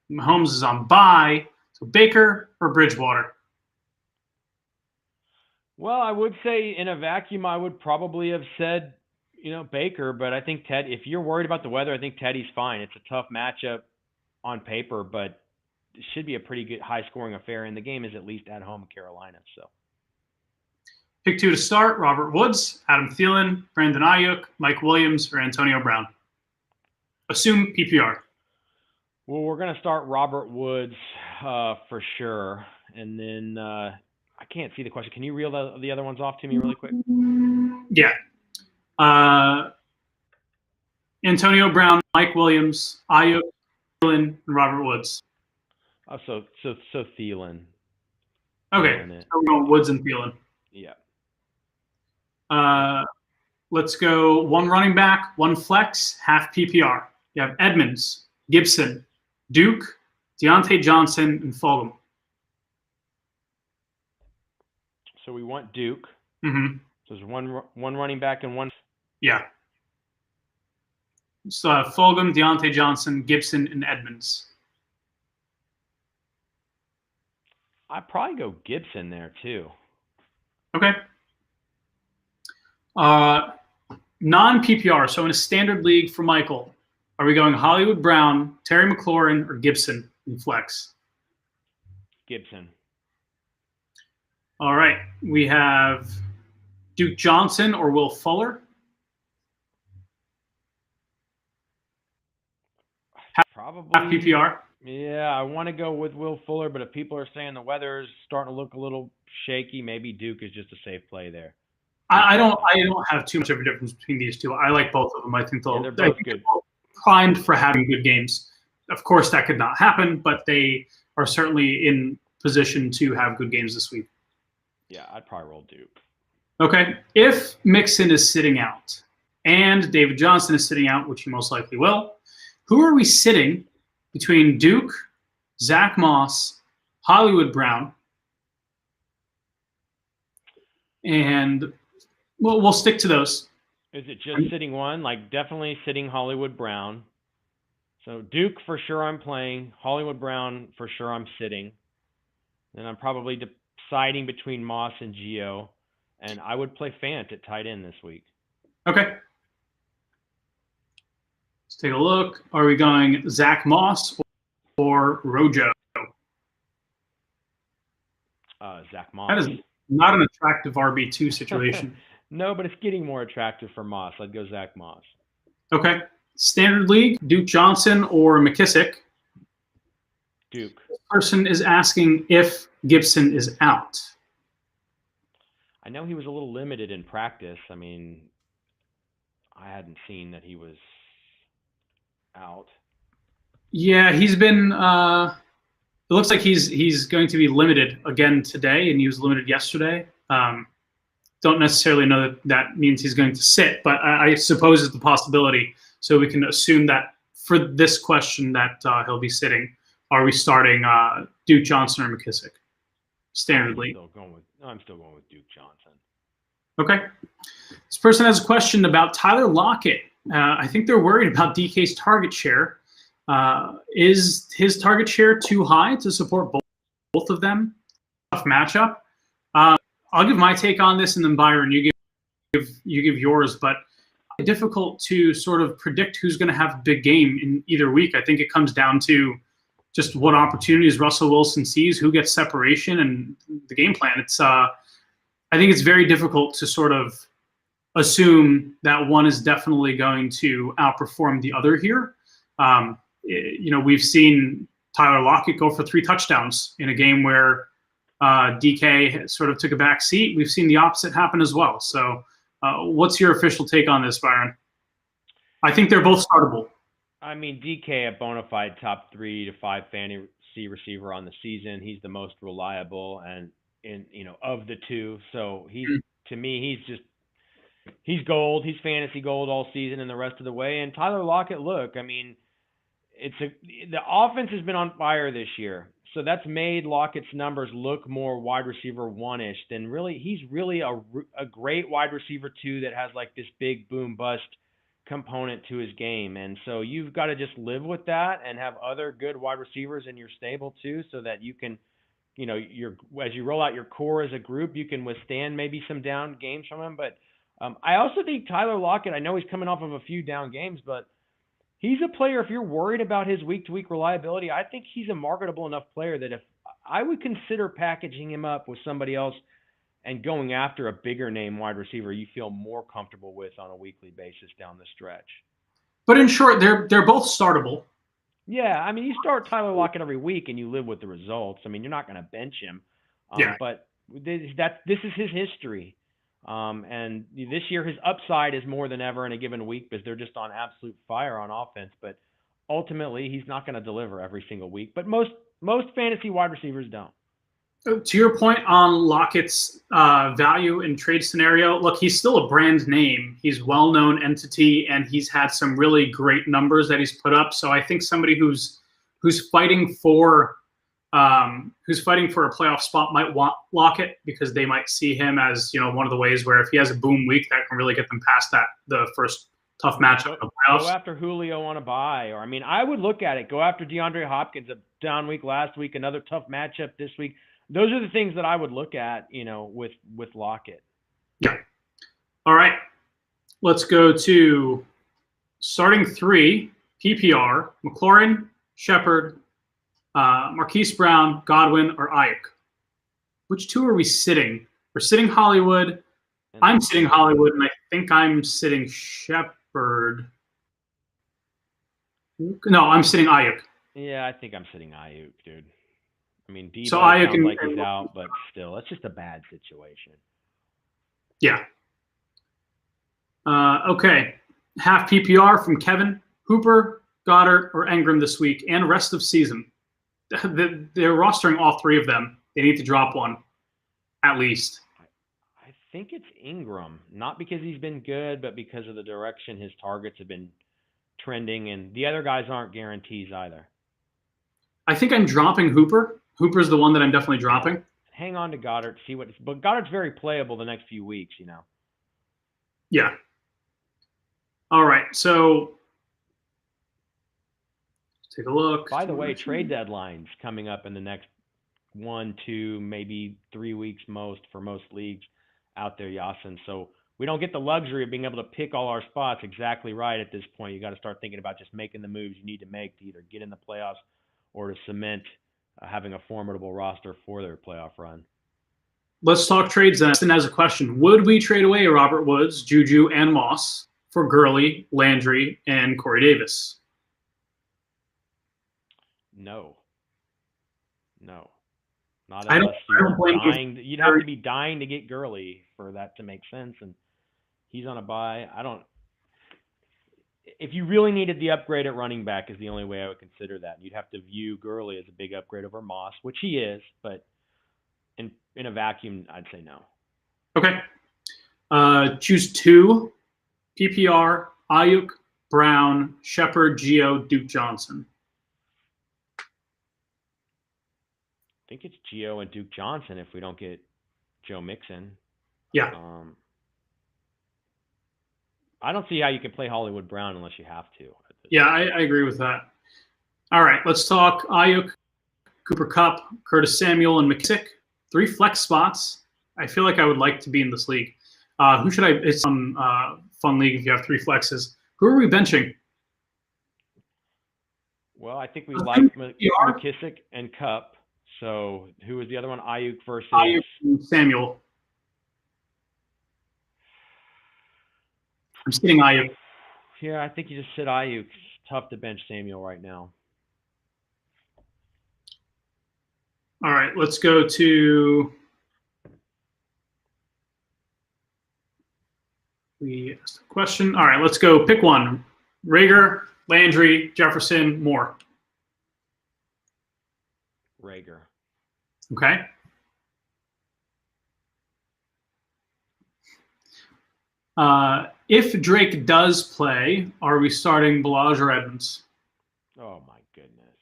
Mahomes is on bye. So Baker or Bridgewater? Well, I would say in a vacuum, I would probably have said, Baker, but I think if you're worried about the weather, I think Teddy's fine. It's a tough matchup on paper, but it should be a pretty good high-scoring affair, and the game is at least at home in Carolina. So, pick 2 to start: Robert Woods, Adam Thielen, Brandon Ayuk, Mike Williams, or Antonio Brown. Assume PPR. Well, we're going to start Robert Woods for sure, and then I can't see the question. Can you reel the other ones off to me really quick? Yeah. Antonio Brown, Mike Williams, Ayuk, Thielen, and Robert Woods. Oh, so Thielen. Okay, so we're going Woods and Thielen. Yeah. Let's go 1 running back, 1 flex, half PPR. You have Edmonds, Gibson, Duke, Deontay Johnson, and Fulgham. So we want Duke. Mm-hmm. So there's one running back and 1. Yeah. So Fulgham, Deontay Johnson, Gibson, and Edmonds. I'd probably go Gibson there too. Okay. Non-PPR, so in a standard league for Michael, are we going Hollywood Brown, Terry McLaurin, or Gibson in flex? Gibson. All right. We have Duke Johnson or Will Fuller. Probably. Half PPR. Yeah, I want to go with Will Fuller, but if people are saying the weather is starting to look a little shaky, maybe Duke is just a safe play there. I don't have too much of a difference between these two. I like both of them. I think they're both good. Primed for having good games. Of course, that could not happen, but they are certainly in position to have good games this week. Yeah, I'd probably roll Duke. Okay. If Mixon is sitting out and David Johnson is sitting out, which he most likely will. Who are we sitting between Duke, Zach Moss, Hollywood Brown, and we'll stick to those. Is it just sitting one? Like definitely sitting Hollywood Brown. So Duke for sure I'm playing. Hollywood Brown for sure I'm sitting. And I'm probably deciding between Moss and Gio. And I would play Fant at tight end this week. Okay. Let's take a look. Are we going Zach Moss or Rojo? Zach Moss. That is not an attractive RB2 situation. No, but it's getting more attractive for Moss. I'd go Zach Moss. Okay. Standard League, Duke Johnson or McKissick? Duke. This person is asking if Gibson is out. I know he was a little limited in practice. I mean, I hadn't seen that he was out. Yeah, he's been it looks like he's going to be limited again today, and he was limited yesterday. Don't necessarily know that means he's going to sit, but I suppose it's the possibility. So we can assume that for this question that he'll be sitting. Are we starting Duke Johnson or McKissick? Standard League. I'm still going with Duke Johnson. Okay. This person has a question about Tyler Lockett. I think they're worried about DK's target share. Is his target share too high to support both of them? Tough matchup. I'll give my take on this, and then Byron, you give yours. But it's difficult to sort of predict who's going to have a big game in either week. I think it comes down to just what opportunities Russell Wilson sees, who gets separation, and the game plan. It's I think it's very difficult to sort of assume that one is definitely going to outperform the other here. We've seen Tyler Lockett go for 3 touchdowns in a game where DK sort of took a back seat. We've seen the opposite happen as well. So what's your official take on this, Byron? I think they're both startable. I mean, DK, a bona fide top 3 to 5 fantasy receiver on the season. He's the most reliable and of the two. So to me, he's gold. He's fantasy gold all season and the rest of the way. And Tyler Lockett, look, I mean, the offense has been on fire this year. So that's made Lockett's numbers look more wide receiver 1-ish than really. He's really a great wide receiver 2 that has like this big boom bust component to his game. And so you've got to just live with that and have other good wide receivers in your stable too, so that you can, as you roll out your core as a group, you can withstand maybe some down games from him. But I also think Tyler Lockett, I know he's coming off of a few down games, but he's a player, if you're worried about his week-to-week reliability, I think he's a marketable enough player that if I would consider packaging him up with somebody else and going after a bigger name wide receiver you feel more comfortable with on a weekly basis down the stretch. But in short, they're both startable. Yeah, I mean, you start Tyler Lockett every week and you live with the results. I mean, you're not going to bench him. But this is his history. And this year his upside is more than ever in a given week because they're just on absolute fire on offense. But ultimately, he's not going to deliver every single week. But most fantasy wide receivers don't. To your point on Lockett's value in trade scenario, look, he's still a brand name. He's a well-known entity, and he's had some really great numbers that he's put up. So I think somebody who's fighting for a playoff spot might want Lockett because they might see him as one of the ways where if he has a boom week, that can really get them past the first tough matchup of playoffs. Go after Julio on a bye, or I would look at it. Go after DeAndre Hopkins, a down week last week, another tough matchup this week. Those are the things that I would look at, with Lockett. Yeah. All right. Let's go to starting 3 PPR: McLaurin, Shepard, Marquise Brown, Godwin, or Ayuk. Which 2 are we sitting? We're sitting Hollywood. I'm sitting Hollywood, and I think I'm sitting Shepard. No, I'm sitting Ayuk. Yeah, I think I'm sitting Ayuk, dude. I mean, Debo so Ayuk sounds like he's out, but still, it's just a bad situation. Yeah. Okay. Half PPR from Kevin. Hooper, Goddard, or Engram this week and rest of season. They're rostering all 3 of them. They need to drop one, at least. I think it's Ingram, not because he's been good, but because of the direction his targets have been trending, and the other guys aren't guarantees either. I think I'm dropping Hooper. Hooper's the one that I'm definitely dropping. Yeah. Hang on to Goddard, see what. But Goddard's very playable the next few weeks, you know. Yeah. All right. So let's take a look. By the way, trade deadlines coming up in the next 1, 2, maybe 3 weeks most for most leagues out there, Yasin. So we don't get the luxury of being able to pick all our spots exactly right at this point. You got to start thinking about just making the moves you need to make to either get in the playoffs or to cement having a formidable roster for their playoff run. Let's talk trades then. Austin has a question. Would we trade away Robert Woods, Juju, and Moss for Gurley, Landry, and Corey Davis? No. Not I unless don't blame you. you'd have to be dying to get Gurley for that to make sense, and he's on a bye. If you really needed the upgrade at running back is the only way I would consider that. You'd have to view Gurley as a big upgrade over Moss, which he is, but in a vacuum, I'd say no. Okay. Choose 2. PPR, Ayuk, Brown, Shepard, Geo, Duke Johnson. I think it's Geo and Duke Johnson if we don't get Joe Mixon. Yeah. I don't see how you can play Hollywood Brown unless you have to. Yeah, I agree with that. All right, let's talk Ayuk, Cooper Kupp, Curtis Samuel, and McKissick. 3 flex spots. I feel like I would like to be in this league. Who should I? It's some fun league if you have 3 flexes. Who are we benching? Well, I think we like McKissick and Kupp. So who was the other one? Ayuk versus Ayuk and Samuel. I'm sitting Ayuk. Yeah, I think you just sit Ayuk. It's tough to bench Samuel right now. All right, let's go to the question. All right, let's go. Pick one. Rager, Landry, Jefferson, Moore. Rager. Okay. If Drake does play, are we starting Balaj or Edmonds? Oh, my goodness.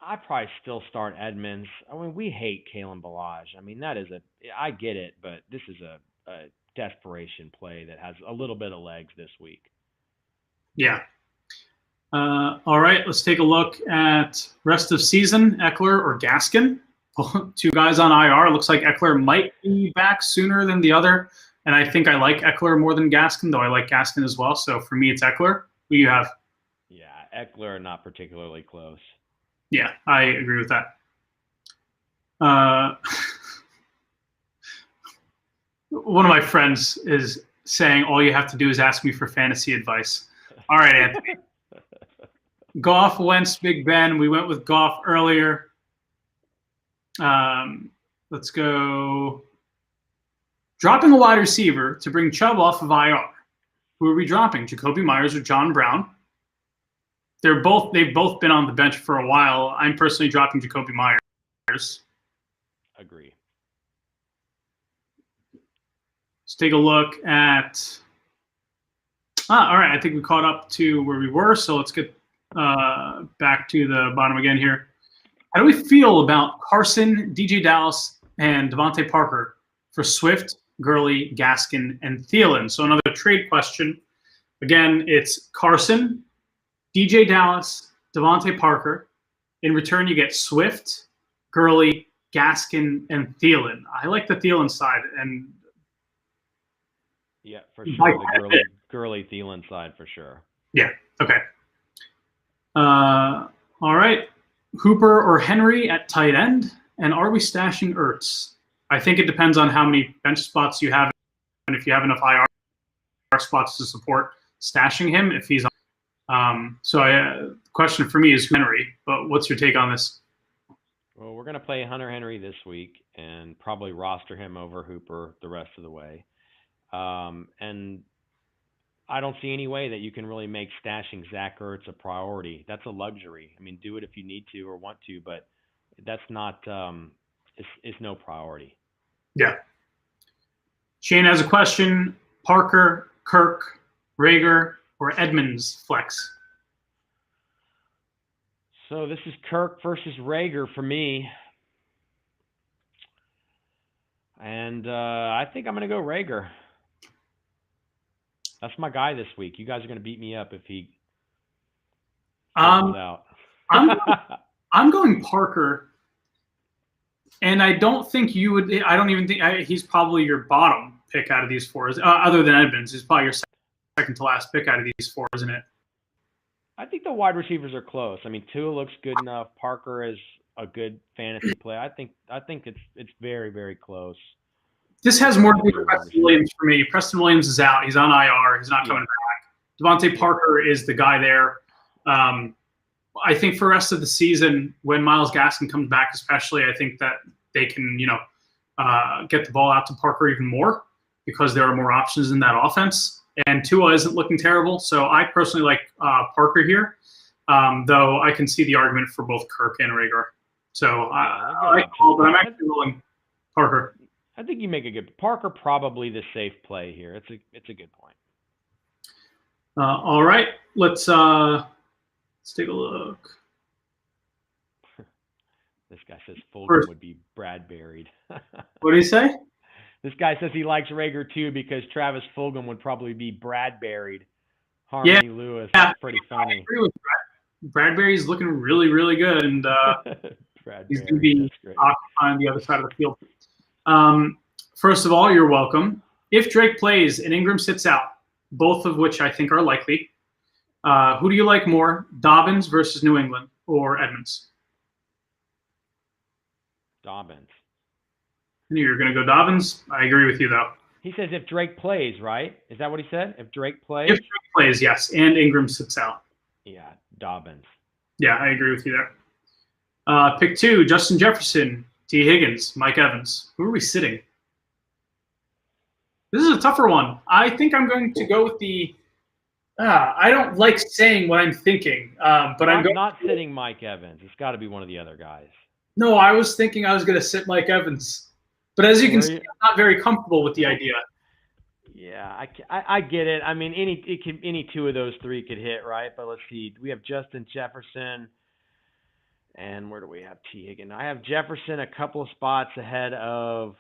I probably still start Edmonds. I mean, we hate Kalen Balaj. I mean, I get it, but this is a desperation play that has a little bit of legs this week. Yeah. All right, let's take a look at rest of season, Eckler or Gaskin. 2 guys on IR. Looks like Eckler might be back sooner than the other. And I think I like Eckler more than Gaskin, though I like Gaskin as well. So for me, it's Eckler. Who do you have? Yeah, Eckler not particularly close. Yeah, I agree with that. One of my friends is saying all you have to do is ask me for fantasy advice. All right, Anthony. Goff, Wentz, Big Ben. We went with Goff earlier. Let's go. Dropping a wide receiver to bring Chubb off of IR. Who are we dropping? Jacoby Myers or John Brown? They've both been on the bench for a while. I'm personally dropping Jacoby Myers. Agree. Let's take a look at. All right, I think we caught up to where we were, so let's get back to the bottom again here. How do we feel about Carson, DJ Dallas, and Devontae Parker for Swift, Gurley, Gaskin, and Thielen? So another trade question. Again, it's Carson, DJ Dallas, Devontae Parker. In return, you get Swift, Gurley, Gaskin, and Thielen. I like the Thielen side, and yeah, for sure. The Gurley Thielen side for sure. Yeah. Okay. All right. Hooper or Henry at tight end, and are we stashing Ertz? I think it depends on how many bench spots you have, and if you have enough IR spots to support stashing him. If he's the question for me is Henry. But what's your take on this? Well, we're going to play Hunter Henry this week and probably roster him over Hooper the rest of the way. And I don't see any way that you can really make stashing Zach Ertz a priority. That's a luxury. I mean, do it if you need to or want to, but that's not is no priority. Yeah. Shane has a question. Parker, Kirk, Rager, or Edmonds flex? So this is Kirk versus Rager for me. And I think I'm going to go Rager. That's my guy this week. You guys are going to beat me up if he goes out. I'm going Parker. And I don't think you would. I don't even think he's probably your bottom pick out of these four, other than Edmonds. He's probably your second to last pick out of these four, isn't it? I think the wide receivers are close. I mean, Tua looks good enough. Parker is a good fantasy play. I think it's very, very close. This has more to do with Preston Williams for me. Preston Williams is out. He's on IR. He's not coming back. Devontae Parker is the guy there. I think for the rest of the season, when Myles Gaskin comes back, especially, I think that they can, get the ball out to Parker even more because there are more options in that offense. And Tua isn't looking terrible, so I personally like Parker here. Though I can see the argument for both Kirk and Rager. So I like Paul, but I'm actually rolling Parker. I think you make a good Parker. Probably the safe play here. It's a good point. All right, let's take a look. This guy says Fulgham would be Bradburied. What do you say? This guy says he likes Rager too because Travis Fulgham would probably be Bradburied. Harmony Lewis. That's pretty funny. I agree with Bradbury's looking really, really good, and he's going to be occupying the other side of the field. First of all, you're welcome. If Drake plays and Ingram sits out, both of which I think are likely, who do you like more, Dobbins versus New England or Edmonds? Dobbins. I knew you were going to go Dobbins. I agree with you, though. He says if Drake plays, right? Is that what he said? If Drake plays? If Drake plays, yes, and Ingram sits out. Yeah, Dobbins. Yeah, I agree with you there. Pick 2, Justin Jefferson, T. Higgins, Mike Evans. Who are we sitting? This is a tougher one. I think I'm going to go with the I don't like saying what I'm thinking, but I'm not sitting Mike Evans. It's got to be one of the other guys. No, I was thinking I was going to sit Mike Evans. But as you can see, I'm not very comfortable with the idea. Yeah, I get it. I mean, any two of those three could hit, right? But let's see. We have Justin Jefferson, and where do we have T. Higgins? I have Jefferson a couple of spots ahead of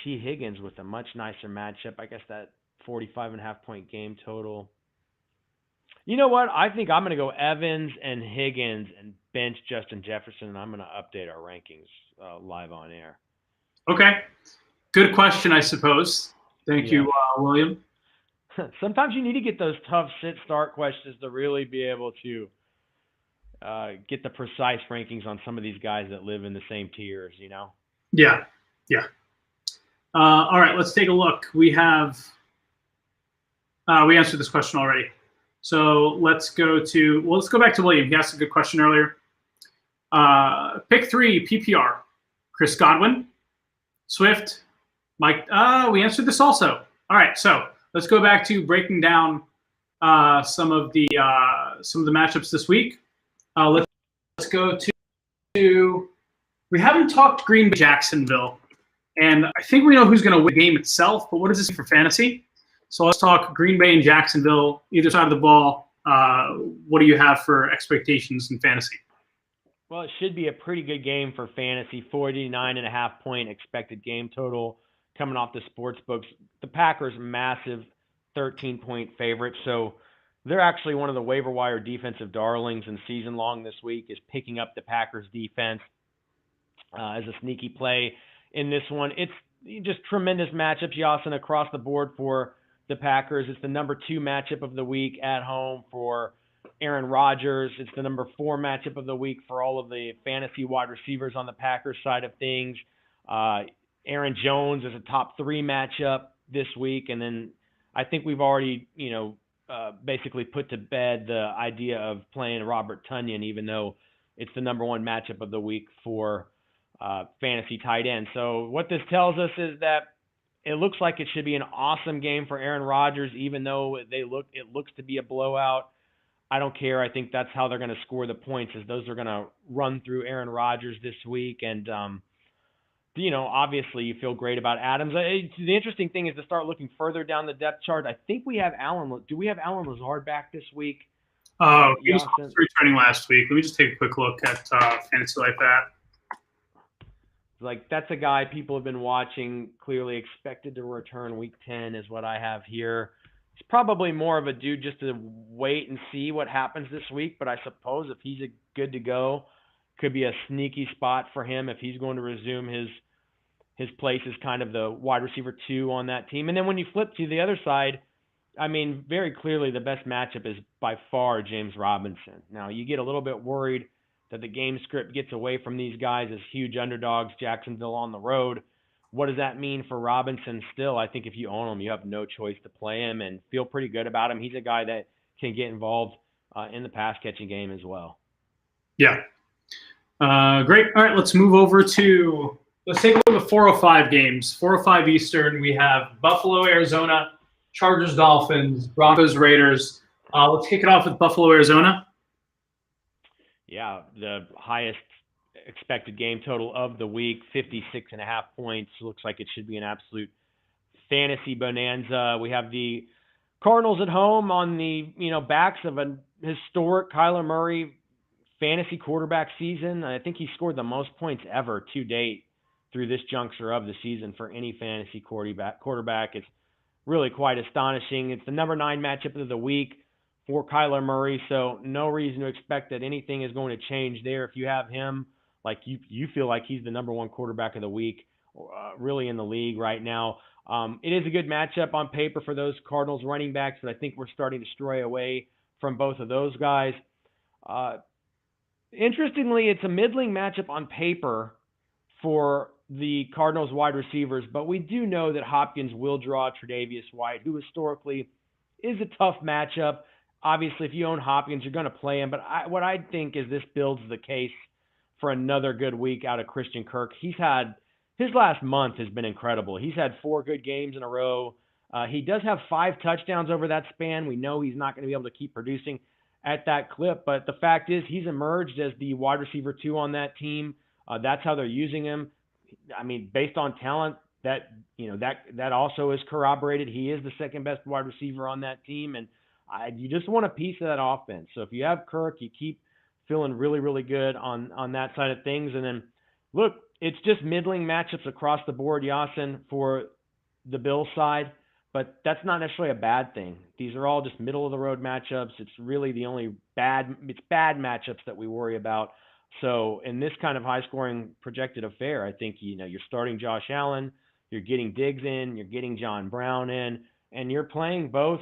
T. Higgins with a much nicer matchup. I guess that 45.5-point game total. You know what? I think I'm going to go Evans and Higgins and bench Justin Jefferson, and I'm going to update our rankings live on air. Okay. Good question, I suppose. Thank you, William. Sometimes you need to get those tough sit-start questions to really be able to get the precise rankings on some of these guys that live in the same tiers, Yeah. All right, let's take a look. We have we answered this question already. So let's go back to William. He asked a good question earlier. Pick 3, PPR. Chris Godwin, Swift, Mike. We answered this also. All right, so let's go back to breaking down some of the matchups this week. Let's go to we haven't talked Green Bay Jacksonville, and I think we know who's going to win the game itself. But what does this mean for fantasy? So let's talk Green Bay and Jacksonville, either side of the ball. What do you have for expectations in fantasy? Well, it should be a pretty good game for fantasy. 49.5-point expected game total coming off the sports books. The Packers, massive 13-point favorite. So they're actually one of the waiver wire defensive darlings in season long this week, is picking up the Packers defense as a sneaky play in this one. It's just tremendous matchups, Yasin, across the board for the Packers. It's the number 2 matchup of the week at home for Aaron Rodgers. It's the number 4 matchup of the week for all of the fantasy wide receivers on the Packers side of things. Aaron Jones is a top 3 matchup this week. And then I think we've already, basically put to bed the idea of playing Robert Tonyan, even though it's the number 1 matchup of the week for fantasy tight end. So what this tells us is that it looks like it should be an awesome game for Aaron Rodgers, even though it looks to be a blowout. I don't care. I think that's how they're going to score the points, is those are going to run through Aaron Rodgers this week. And obviously you feel great about Adams. The interesting thing is to start looking further down the depth chart. I think we have Allen. Do we have Allen Lazard back this week? Oh, he was returning last week. Let me just take a quick look at Fantasy Life App. Like, that's a guy people have been watching, clearly expected to return week 10 is what I have here. It's probably more of a dude just to wait and see what happens this week, but I suppose if he's good to go, could be a sneaky spot for him if he's going to resume his place as kind of the wide receiver 2 on that team. And then when you flip to the other side, I mean, very clearly the best matchup is by far James Robinson. Now, you get a little bit worried that the game script gets away from these guys as huge underdogs, Jacksonville on the road. What does that mean for Robinson still? I think if you own him, you have no choice to play him and feel pretty good about him. He's a guy that can get involved in the pass-catching game as well. Yeah. Great. All right, let's move over to – let's take a look at the 4:05 games. 4:05 Eastern, we have Buffalo, Arizona, Chargers, Dolphins, Broncos, Raiders. Let's kick it off with Buffalo, Arizona. Yeah, the highest expected game total of the week, 56.5 points. Looks like it should be an absolute fantasy bonanza. We have the Cardinals at home on the backs of a historic Kyler Murray fantasy quarterback season. I think he scored the most points ever to date through this juncture of the season for any fantasy quarterback. It's really quite astonishing. It's the number 9 matchup of the week for Kyler Murray, so no reason to expect that anything is going to change there. If you have him, like you feel like he's the number 1 quarterback of the week, really in the league right now. It is a good matchup on paper for those Cardinals running backs, but I think we're starting to stray away from both of those guys. Interestingly, it's a middling matchup on paper for the Cardinals wide receivers, but we do know that Hopkins will draw Tre'Davious White, who historically is a tough matchup. Obviously, if you own Hopkins, you're going to play him. But what I think is this builds the case for another good week out of Christian Kirk. His last month has been incredible. He's had 4 good games in a row. He does have 5 touchdowns over that span. We know he's not going to be able to keep producing at that clip. But the fact is he's emerged as the wide receiver 2 on that team. That's how they're using him. I mean, based on talent, that also is corroborated. He is the second best wide receiver on that team. And you just want a piece of that offense. So if you have Kirk, you keep feeling really, really good on that side of things. And then, look, it's just middling matchups across the board, Yasin, for the Bills side. But that's not necessarily a bad thing. These are all just middle-of-the-road matchups. It's really the only bad matchups that we worry about. So in this kind of high-scoring projected affair, I think you're starting Josh Allen, you're getting Diggs in, you're getting John Brown in, and you're playing both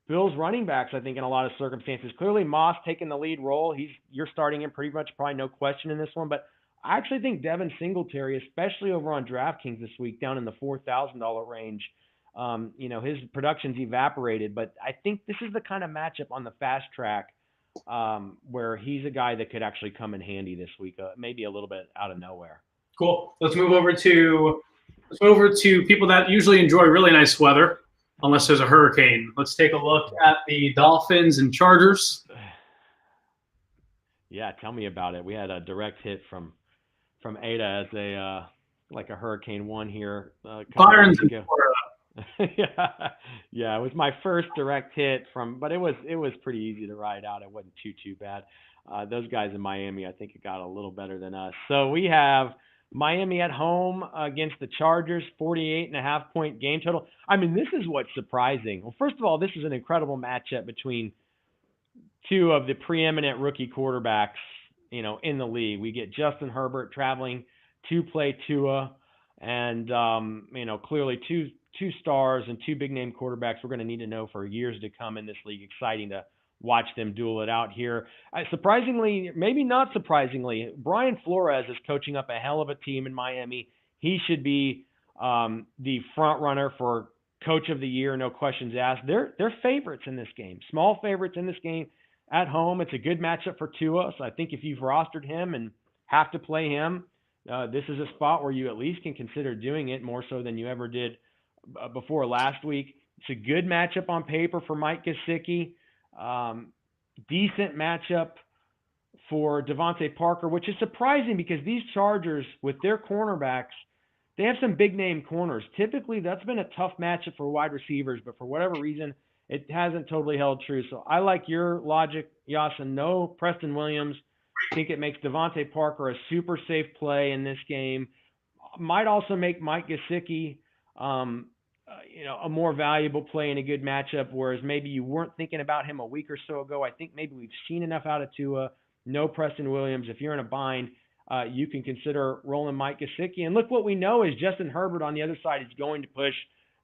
Bills running backs, I think, in a lot of circumstances. Clearly, Moss taking the lead role. You're starting him pretty much, probably no question in this one. But I actually think Devin Singletary, especially over on DraftKings this week, down in the $4,000 range, his production's evaporated. But I think this is the kind of matchup on the fast track where he's a guy that could actually come in handy this week, maybe a little bit out of nowhere. Cool. Let's move over to people that usually enjoy really nice weather. Unless there's a hurricane. Let's take a look at the Dolphins and Chargers. Yeah, tell me about it. We had a direct hit from Ada as a Hurricane 1 here. Byron's in Florida. yeah, it was my first direct hit but it was pretty easy to ride out. It wasn't too bad. Those guys in Miami, I think it got a little better than us. So we have Miami at home against the Chargers, 48.5 point game total. I mean, this is what's surprising. Well, first of all, this is an incredible matchup between 2 of the preeminent rookie quarterbacks, in the league. We get Justin Herbert traveling to play Tua, and clearly two stars and 2 big name quarterbacks we're going to need to know for years to come in this league. Exciting to watch them duel it out here. Surprisingly, maybe not surprisingly, Brian Flores is coaching up a hell of a team in Miami. He should be the front runner for Coach of the Year, no questions asked. They're favorites in this game, small favorites in this game at home. It's a good matchup for Tua. So I think if you've rostered him and have to play him, this is a spot where you at least can consider doing it more so than you ever did before last week. It's a good matchup on paper for Mike Gesicki. Decent matchup for Devontae Parker, which is surprising because these Chargers, with their cornerbacks, they have some big-name corners. Typically, that's been a tough matchup for wide receivers, but for whatever reason, it hasn't totally held true. So I like your logic, Yasin. No Preston Williams. I think it makes Devontae Parker a super safe play in this game. Might also make Mike Gesicki, a more valuable play in a good matchup, whereas maybe you weren't thinking about him a week or so ago. I think maybe we've seen enough out of Tua. No Preston Williams. If you're in a bind, you can consider rolling Mike Gesicki. And look, what we know is Justin Herbert on the other side is going to push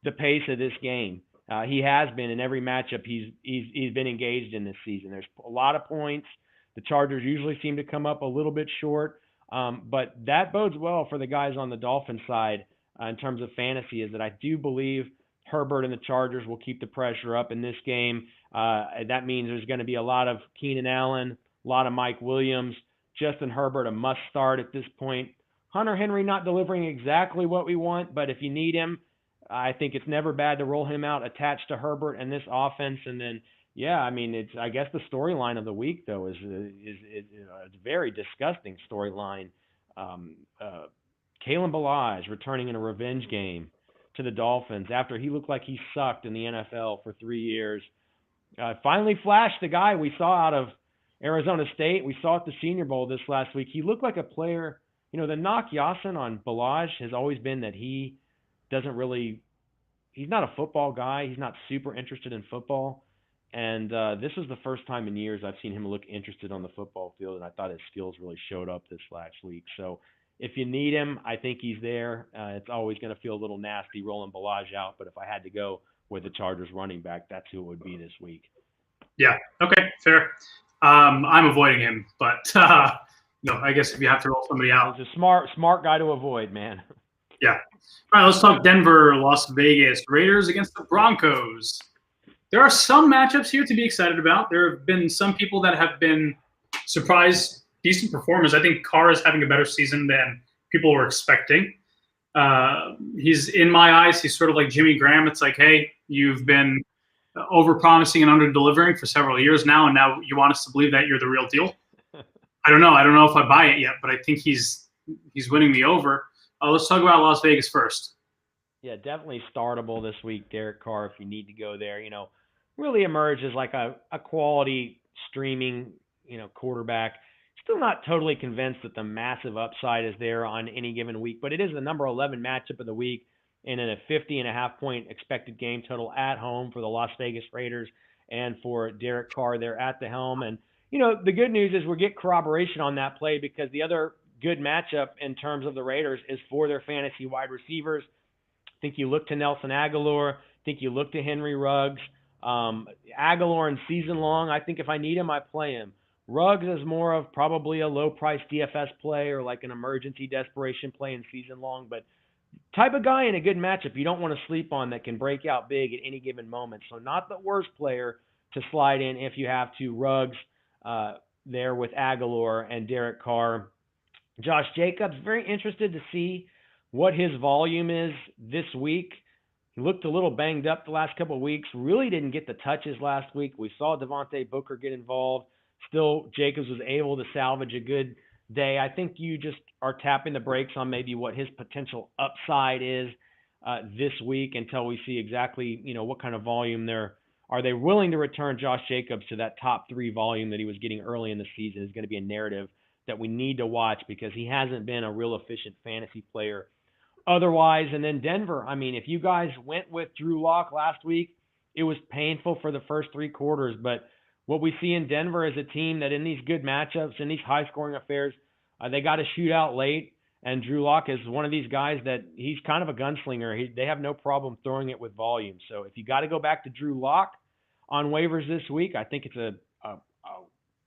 the pace of this game. He has been in every matchup he's been engaged in this season. There's a lot of points. The Chargers usually seem to come up a little bit short, but that bodes well for the guys on the Dolphins side in terms of fantasy, is that I do believe Herbert and the Chargers will keep the pressure up in this game. That means there's going to be a lot of Keenan Allen, a lot of Mike Williams, Justin Herbert, a must start at this point. Hunter Henry not delivering exactly what we want, but if you need him, I think it's never bad to roll him out attached to Herbert and this offense. And then, I guess the storyline of the week, though, is a very disgusting storyline. Kalen Balaj returning in a revenge game to the Dolphins after he looked like he sucked in the NFL for 3 years. Finally flashed the guy we saw out of Arizona State. We saw at the Senior Bowl this last week. He looked like a player. The knock Yasin on Balaj has always been that he's not a football guy. He's not super interested in football. And this was the first time in years I've seen him look interested on the football field, and I thought his skills really showed up this last week. So if you need him, I think he's there. It's always going to feel a little nasty rolling Balaj out, but if I had to go with the Chargers running back, that's who it would be this week. Yeah, okay, fair. I'm avoiding him, but I guess if you have to roll somebody out. He's a smart guy to avoid, man. Yeah. All right, let's talk Denver, Las Vegas. Raiders against the Broncos. There are some matchups here to be excited about. There have been some people that have been surprised, decent performers. I think Carr is having a better season than people were expecting. He's, in my eyes, he's sort of like Jimmy Graham. It's like, hey, you've been over-promising and under-delivering for several years now, and now you want us to believe that you're the real deal. I don't know if I buy it yet, but I think he's winning me over. Let's talk about Las Vegas first. Yeah, definitely startable this week, Derek Carr, if you need to go there. Really emerged as like a quality streaming, quarterback. Still not totally convinced that the massive upside is there on any given week, but it is the number 11 matchup of the week and in a 50.5-point expected game total at home for the Las Vegas Raiders and for Derek Carr there at the helm. And, the good news is we'll get corroboration on that play because the other good matchup in terms of the Raiders is for their fantasy wide receivers. I think you look to Nelson Aguilar. I think you look to Henry Ruggs. Aguilar in season long, I think if I need him, I play him. Ruggs is more of probably a low-price DFS play or like an emergency desperation play in season long, but type of guy in a good matchup you don't want to sleep on that can break out big at any given moment. So not the worst player to slide in if you have to. Ruggs there with Aguilar and Derek Carr. Josh Jacobs, very interested to see what his volume is this week. He looked a little banged up the last couple of weeks. Really didn't get the touches last week. We saw Devontae Booker get involved. Still, Jacobs was able to salvage a good day. I think you just are tapping the brakes on maybe what his potential upside is this week until we see exactly, what kind of volume there. Are they willing to return Josh Jacobs to that top 3 volume that he was getting early in the season is going to be a narrative that we need to watch because he hasn't been a real efficient fantasy player otherwise. And then Denver, if you guys went with Drew Lock last week, it was painful for the first 3 quarters. But what we see in Denver is a team that in these good matchups, in these high-scoring affairs, they got to shoot out late. And Drew Lock is one of these guys that he's kind of a gunslinger. They have no problem throwing it with volume. So if you got to go back to Drew Lock on waivers this week, I think it's a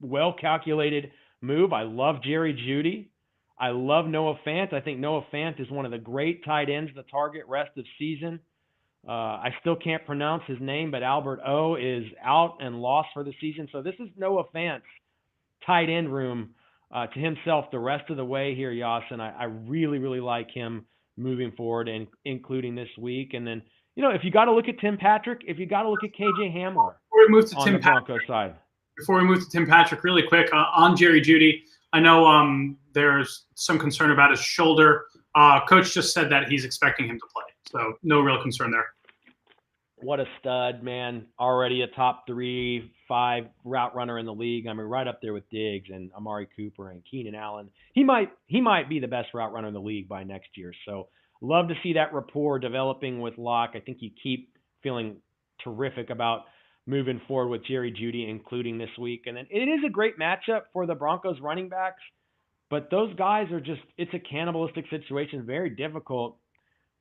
well-calculated move. I love Jerry Jeudy. I love Noah Fant. I think Noah Fant is one of the great tight ends to target rest of season. I still can't pronounce his name, but Albert O is out and lost for the season. So this is Noah Fant's tight end room to himself the rest of the way here, Yasin. I really, really like him moving forward and including this week. And then, if you got to look at Tim Patrick, if you got to look at KJ Hamler Before we move to on Tim the Broncos Patrick, side. Before we move to Tim Patrick, really quick, on Jerry Jeudy, I know there's some concern about his shoulder. Coach just said that he's expecting him to play, so no real concern there. What a stud, man. Already a top 3-5 route runner in the league. I mean, right up there with Diggs and Amari Cooper and Keenan Allen. He might be the best route runner in the league by next year. So love to see that rapport developing with Locke. I think you keep feeling terrific about moving forward with Jerry Jeudy, including this week. And then it is a great matchup for the Broncos running backs, but those guys are just, it's a cannibalistic situation. Very difficult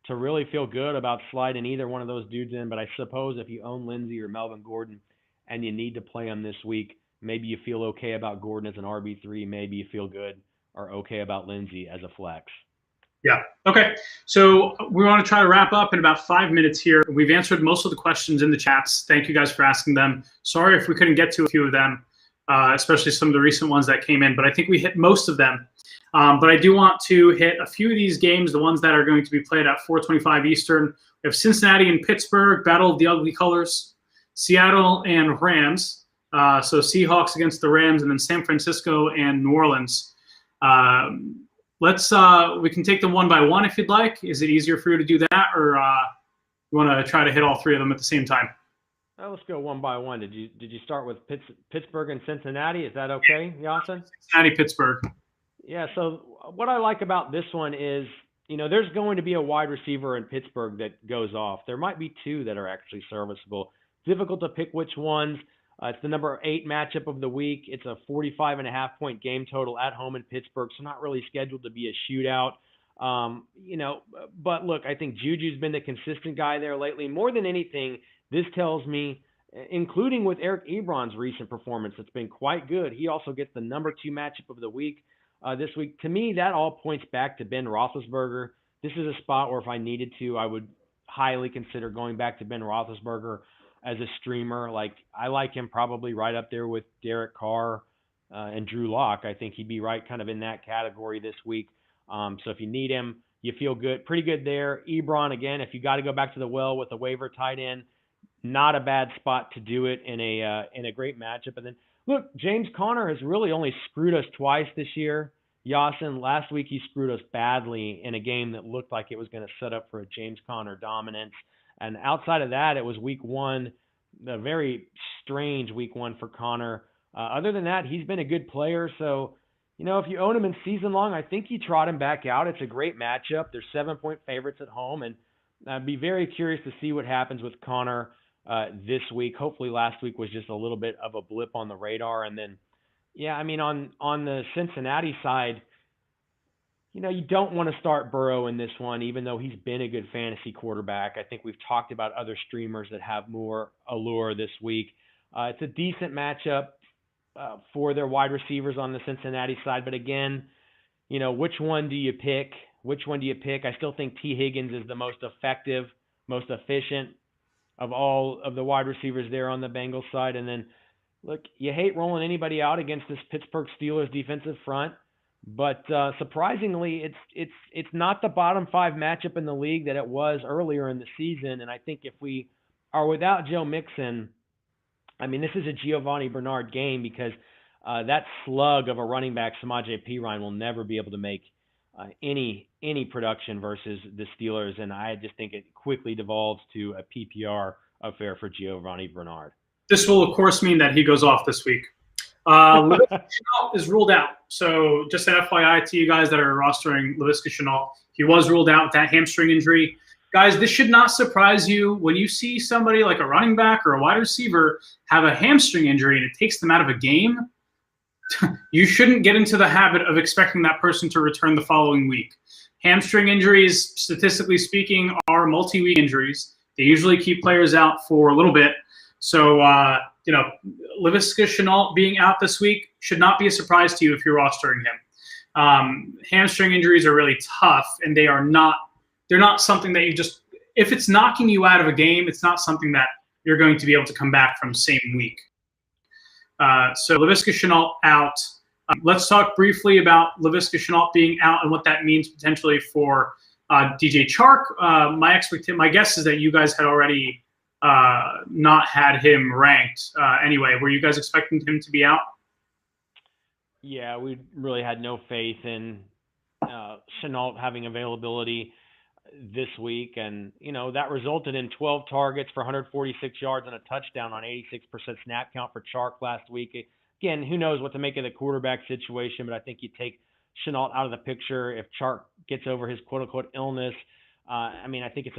to really feel good about sliding either one of those dudes in. But I suppose if you own Lindsey or Melvin Gordon and you need to play them this week, maybe you feel okay about Gordon as an RB3. Maybe you feel good or okay about Lindsey as a flex. Yeah. Okay. So we want to try to wrap up in about 5 minutes here. We've answered most of the questions in the chats. Thank you guys for asking them. Sorry if we couldn't get to a few of them, especially some of the recent ones that came in, but I think we hit most of them. But I do want to hit a few of these games, the ones that are going to be played at 4:25 Eastern. We have Cincinnati and Pittsburgh, Battle of the Ugly Colors, Seattle and Rams. So Seahawks against the Rams, and then San Francisco and New Orleans. We can take them one by one if you'd like. Is it easier for you to do that, or you want to try to hit all three of them at the same time? Let's go one by one. Did you start with Pittsburgh and Cincinnati? Is that okay, Yasin? Cincinnati, Pittsburgh. Yeah, so what I like about this one is, there's going to be a wide receiver in Pittsburgh that goes off. There might be two that are actually serviceable. Difficult to pick which ones. It's the number 8 matchup of the week. It's a 45.5-point game total at home in Pittsburgh, so not really scheduled to be a shootout. But look, I think Juju's been the consistent guy there lately. More than anything, this tells me, including with Eric Ebron's recent performance, it's been quite good. He also gets the number 2 matchup of the week this week. To me, that all points back to Ben Roethlisberger. This is a spot where if I needed to, I would highly consider going back to Ben Roethlisberger as a streamer. Like, I like him probably right up there with Derek Carr and Drew Lock. I think he'd be right kind of in that category this week. So if you need him, you feel good, pretty good there. Ebron, again, if you got to go back to the well with a waiver tight end, not a bad spot to do it in a great matchup. And then look, James Conner has really only screwed us twice this year. Yasin, last week he screwed us badly in a game that looked like it was going to set up for a James Conner dominance. And outside of that, it was week 1, a very strange week 1 for Conner. Other than that, he's been a good player. So, if you own him in season long, I think you trot him back out. It's a great matchup. They're 7-point favorites at home. And I'd be very curious to see what happens with Conner this week. Hopefully last week was just a little bit of a blip on the radar. And then, on the Cincinnati side, you don't want to start Burrow in this one, even though he's been a good fantasy quarterback. I think we've talked about other streamers that have more allure this week. It's a decent matchup for their wide receivers on the Cincinnati side. But again, which one do you pick? I still think T. Higgins is the most effective, most efficient of all of the wide receivers there on the Bengals side. And then, look, you hate rolling anybody out against this Pittsburgh Steelers defensive front. But surprisingly, it's not the bottom 5 matchup in the league that it was earlier in the season. And I think if we are without Joe Mixon, this is a Giovanni Bernard game because that slug of a running back, Samaje Perine, will never be able to make any production versus the Steelers. And I just think it quickly devolves to a PPR affair for Giovanni Bernard. This will, of course, mean that he goes off this week. Laviska Shenault is ruled out. So just an FYI to you guys that are rostering Laviska Shenault, he was ruled out with that hamstring injury. Guys, this should not surprise you when you see somebody like a running back or a wide receiver have a hamstring injury and it takes them out of a game. You shouldn't get into the habit of expecting that person to return the following week. Hamstring injuries, statistically speaking, are multi-week injuries. They usually keep players out for a little bit. So, Laviska Shenault being out this week should not be a surprise to you if you're rostering him. Hamstring injuries are really tough, and they're not something that you just, if it's knocking you out of a game, it's not something that you're going to be able to come back from same week. So Laviska Shenault out. Let's talk briefly about Laviska Shenault being out and what that means potentially for DJ Chark. My guess is that you guys had already not had him ranked. Anyway, were you guys expecting him to be out? Yeah, we really had no faith in Chenault having availability this week, and that resulted in 12 targets for 146 yards and a touchdown on 86% snap count for Chark last week. Again, who knows what to make of the quarterback situation, but I think you take Chenault out of the picture if Chark gets over his quote-unquote illness. I think it's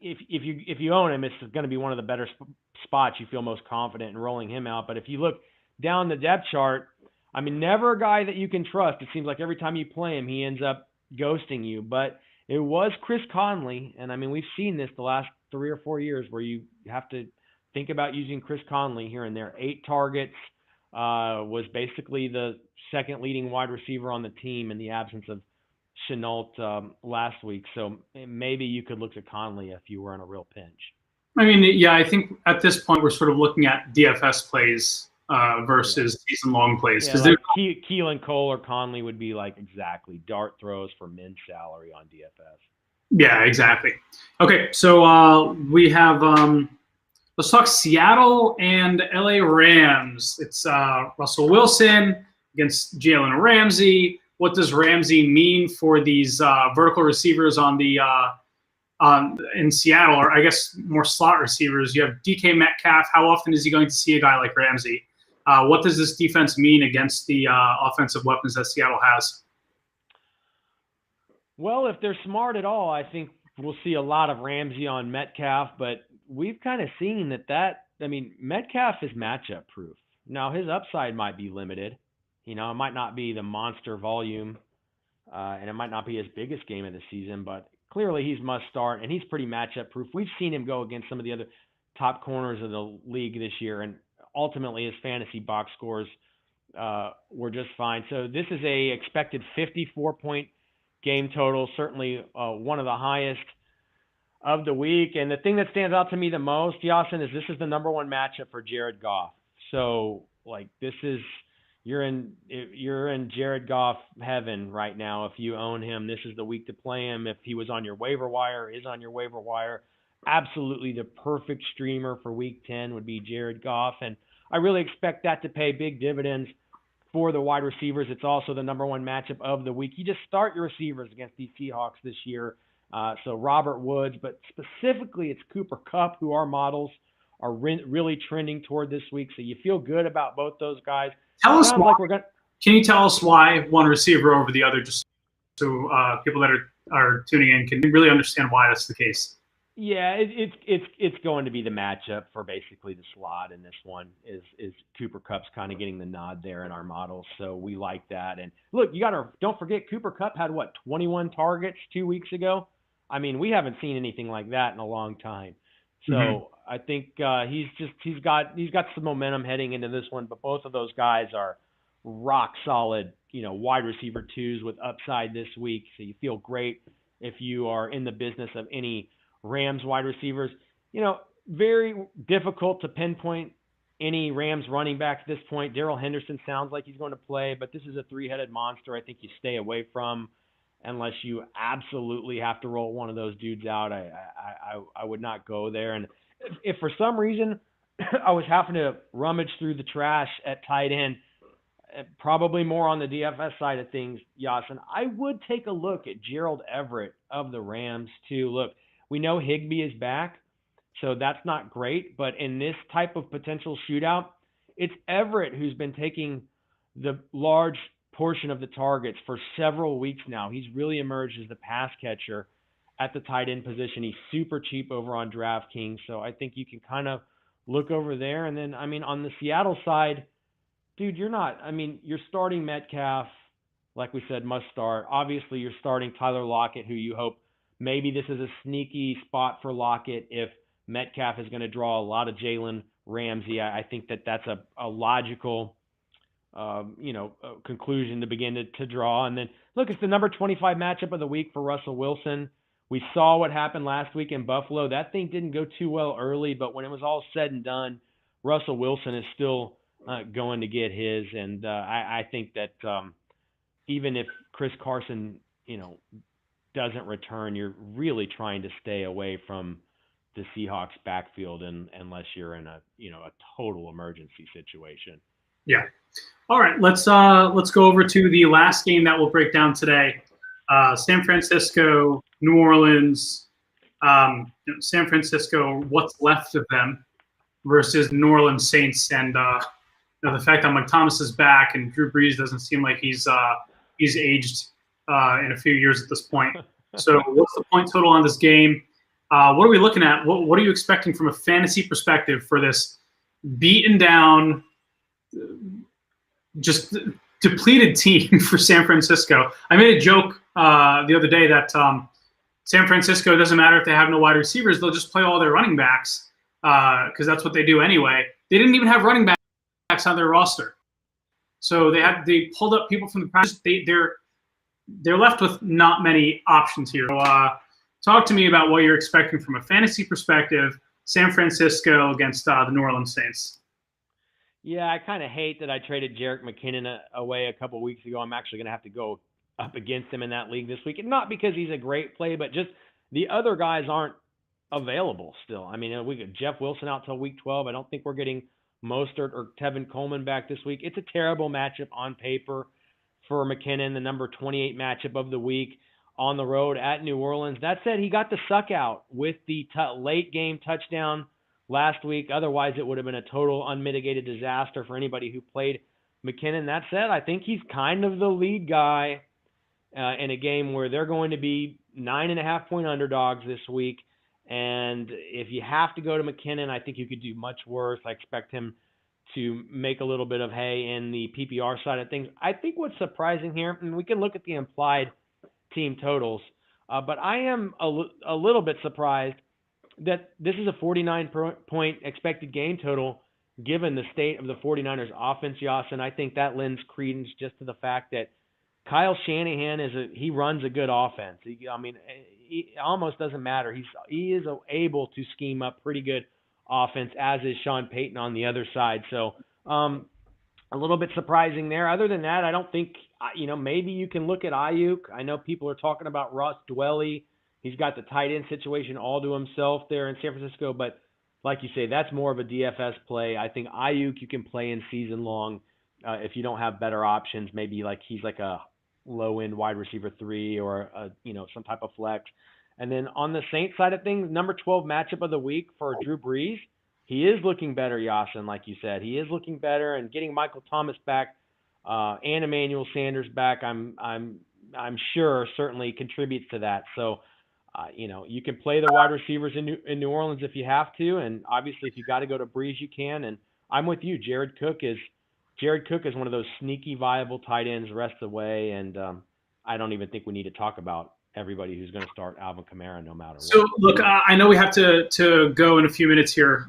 if you own him, it's going to be one of the better spots. You feel most confident in rolling him out. But if you look down the depth chart, never a guy that you can trust. It seems like every time you play him, he ends up ghosting you. But it was Chris Conley, and we've seen this the last 3 or 4 years where you have to think about using Chris Conley here and there. 8 targets, was basically the second leading wide receiver on the team in the absence of Chenault last week. So maybe you could look to Conley if you were in a real pinch. I think at this point we're sort of looking at DFS plays versus season-long plays. Yeah, like Keelan Cole or Conley would be like exactly dart throws for min salary on DFS. Yeah, exactly. Okay, so we have let's talk Seattle and LA Rams. It's Russell Wilson against Jalen Ramsey. What does Ramsey mean for these vertical receivers on the in Seattle, or I guess more slot receivers? You have DK Metcalf. How often is he going to see a guy like Ramsey? What does this defense mean against the offensive weapons that Seattle has? Well, if they're smart at all, I think we'll see a lot of Ramsey on Metcalf, but we've kind of seen that Metcalf is matchup proof. Now, his upside might be limited. It might not be the monster volume, and it might not be his biggest game of the season, but clearly he's must start, and he's pretty matchup proof. We've seen him go against some of the other top corners of the league this year, and ultimately his fantasy box scores were just fine. So this is a expected 54-point game total, certainly one of the highest of the week. And the thing that stands out to me the most, Yasin, is this is the number one matchup for Jared Goff. So you're in Jared Goff heaven right now. If you own him, this is the week to play him. If he was on your waiver wire, is on your waiver wire, absolutely the perfect streamer for week 10 would be Jared Goff. And I really expect that to pay big dividends for the wide receivers. It's also the number one matchup of the week. You just start your receivers against these Seahawks this year. So Robert Woods, but specifically it's Cooper Kupp, who our models are really trending toward this week. So you feel good about both those guys. Tell us why. Can you tell us why one receiver over the other, just so people that are tuning in can really understand why that's the case? Yeah, it's going to be the matchup for basically the slot, and this one is Cooper Kupp's kind of getting the nod there in our models, so we like that. And look, don't forget Cooper Kupp had 21 targets 2 weeks ago. We haven't seen anything like that in a long time. So I think he's got some momentum heading into this one, but both of those guys are rock solid, wide receiver twos with upside this week. So you feel great if you are in the business of any Rams wide receivers. Very difficult to pinpoint any Rams running back at this point. Darrell Henderson sounds like he's going to play, but this is a three-headed monster I think you stay away from unless you absolutely have to roll one of those dudes out. I would not go there. And if for some reason I was having to rummage through the trash at tight end, probably more on the DFS side of things, Yasin, I would take a look at Gerald Everett of the Rams too. Look, we know Higbee is back, so that's not great. But in this type of potential shootout, it's Everett who's been taking the large portion of the targets for several weeks now. He's really emerged as the pass catcher at the tight end position. He's super cheap over on DraftKings, so I think you can kind of look over there. And then, on the Seattle side, dude, you're starting Metcalf, like we said, must start. Obviously, you're starting Tyler Lockett, who you hope maybe this is a sneaky spot for Lockett if Metcalf is going to draw a lot of Jalen Ramsey. I think that's a logical conclusion to begin to draw. And then, look, it's the number 25 matchup of the week for Russell Wilson. We saw what happened last week in Buffalo. That thing didn't go too well early, but when it was all said and done, Russell Wilson is still going to get his. And I think that even if Chris Carson, doesn't return, you're really trying to stay away from the Seahawks backfield unless you're in a total emergency situation. Yeah. All right, let's go over to the last game that we'll break down today. San Francisco, New Orleans. San Francisco, what's left of them versus New Orleans Saints, and the fact that Mike Thomas is back and Drew Brees doesn't seem like he's aged in a few years at this point. So, what's the point total on this game? What are we looking at? What are you expecting from a fantasy perspective for this beaten down, just depleted team for San Francisco? I made a joke the other day that San Francisco, doesn't matter if they have no wide receivers, they'll just play all their running backs because that's what they do anyway. They didn't even have running backs on their roster, so they pulled up people from the practice. They're left with not many options here. So, talk to me about what you're expecting from a fantasy perspective, San Francisco against the New Orleans Saints. Yeah, I kind of hate that I traded Jerick McKinnon away a couple weeks ago. I'm actually going to have to go up against him in that league this week. And not because he's a great play, but just the other guys aren't available still. I mean, we got Jeff Wilson out till week 12. I don't think we're getting Mostert or Tevin Coleman back this week. It's a terrible matchup on paper for McKinnon, the number 28 matchup of the week on the road at New Orleans. That said, he got the suck out with the late game touchdown last week. Otherwise, it would have been a total unmitigated disaster for anybody who played McKinnon. That said, I think he's kind of the lead guy in a game where they're going to be 9.5-point underdogs this week. And if you have to go to McKinnon, I think you could do much worse. I expect him to make a little bit of hay in the PPR side of things. I think what's surprising here, and we can look at the implied team totals, but I am a little bit surprised that this is a 49-point expected game total given the state of the 49ers offense, Yasin. I think that lends credence just to the fact that Kyle Shanahan he runs a good offense. It almost doesn't matter. He is able to scheme up pretty good offense, as is Sean Payton on the other side. So a little bit surprising there. Other than that, I don't think, maybe you can look at Ayuk. I know people are talking about Ross Dwelly. He's got the tight end situation all to himself there in San Francisco. But like you say, that's more of a DFS play. I think Ayuk you can play in season long if you don't have better options. Maybe he's like a low-end wide receiver 3 or some type of flex. And then on the Saints side of things, number 12 matchup of the week for Drew Brees. He is looking better, Yasin, like you said. He is looking better, and getting Michael Thomas back and Emmanuel Sanders back, I'm sure certainly contributes to that. So, you can play the wide receivers in New Orleans if you have to, and obviously if you got to go to Brees, you can. And I'm with you. Jared Cook is one of those sneaky viable tight ends the rest of the way, and I don't even think we need to talk about everybody who's going to start Alvin Kamara no matter what. So, look, I know we have to go in a few minutes here.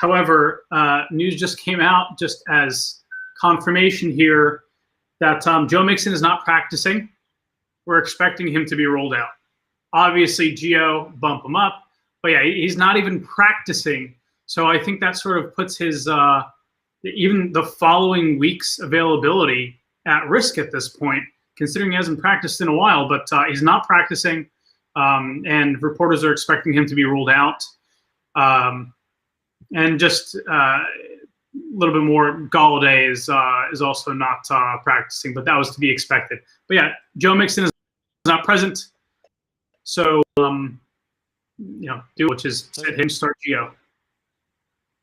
However, news just came out just as confirmation here that Joe Mixon is not practicing. We're expecting him to be rolled out. Obviously, Gio bump him up, but yeah, he's not even practicing. So I think that sort of puts his even the following week's availability at risk at this point, considering he hasn't practiced in a while. But he's not practicing, and reporters are expecting him to be ruled out. And just a little bit more, Galladay is also not practicing, but that was to be expected. But yeah, Joe Mixon is not present. So, which is set him start Gio.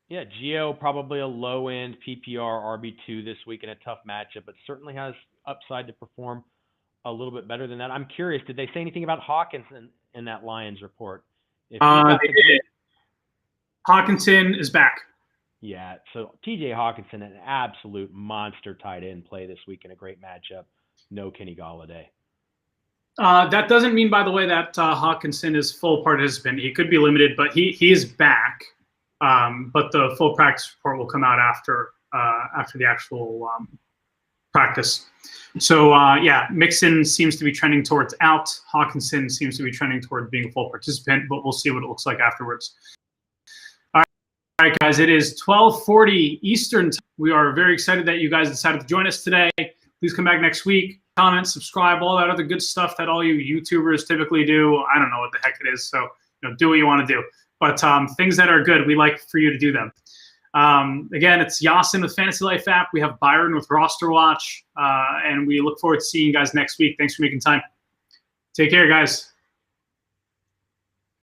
Yeah, Gio probably a low-end PPR RB2 this week in a tough matchup, but certainly has upside to perform a little bit better than that. I'm curious, did they say anything about Hawkinson in that Lions report? They did. Hawkinson is back. Yeah, so T.J. Hawkinson, an absolute monster tight end play this week in a great matchup. No Kenny Galladay. That doesn't mean, by the way, that Hawkinson is full participant. He could be limited, but he is back. But the full practice report will come out after the actual practice. So, Mixon seems to be trending towards out. Hawkinson seems to be trending towards being a full participant, but we'll see what it looks like afterwards. All right, guys, it is 12:40 Eastern time. We are very excited that you guys decided to join us today. Please come back next week. Comment, subscribe, all that other good stuff that all you YouTubers typically do. I don't know what the heck it is, so do what you want to do. But things that are good, we like for you to do them. Again, it's Yasin with Fantasy Life app. We have Byron with Rosterwatch, and we look forward to seeing you guys next week. Thanks for making time. Take care, guys.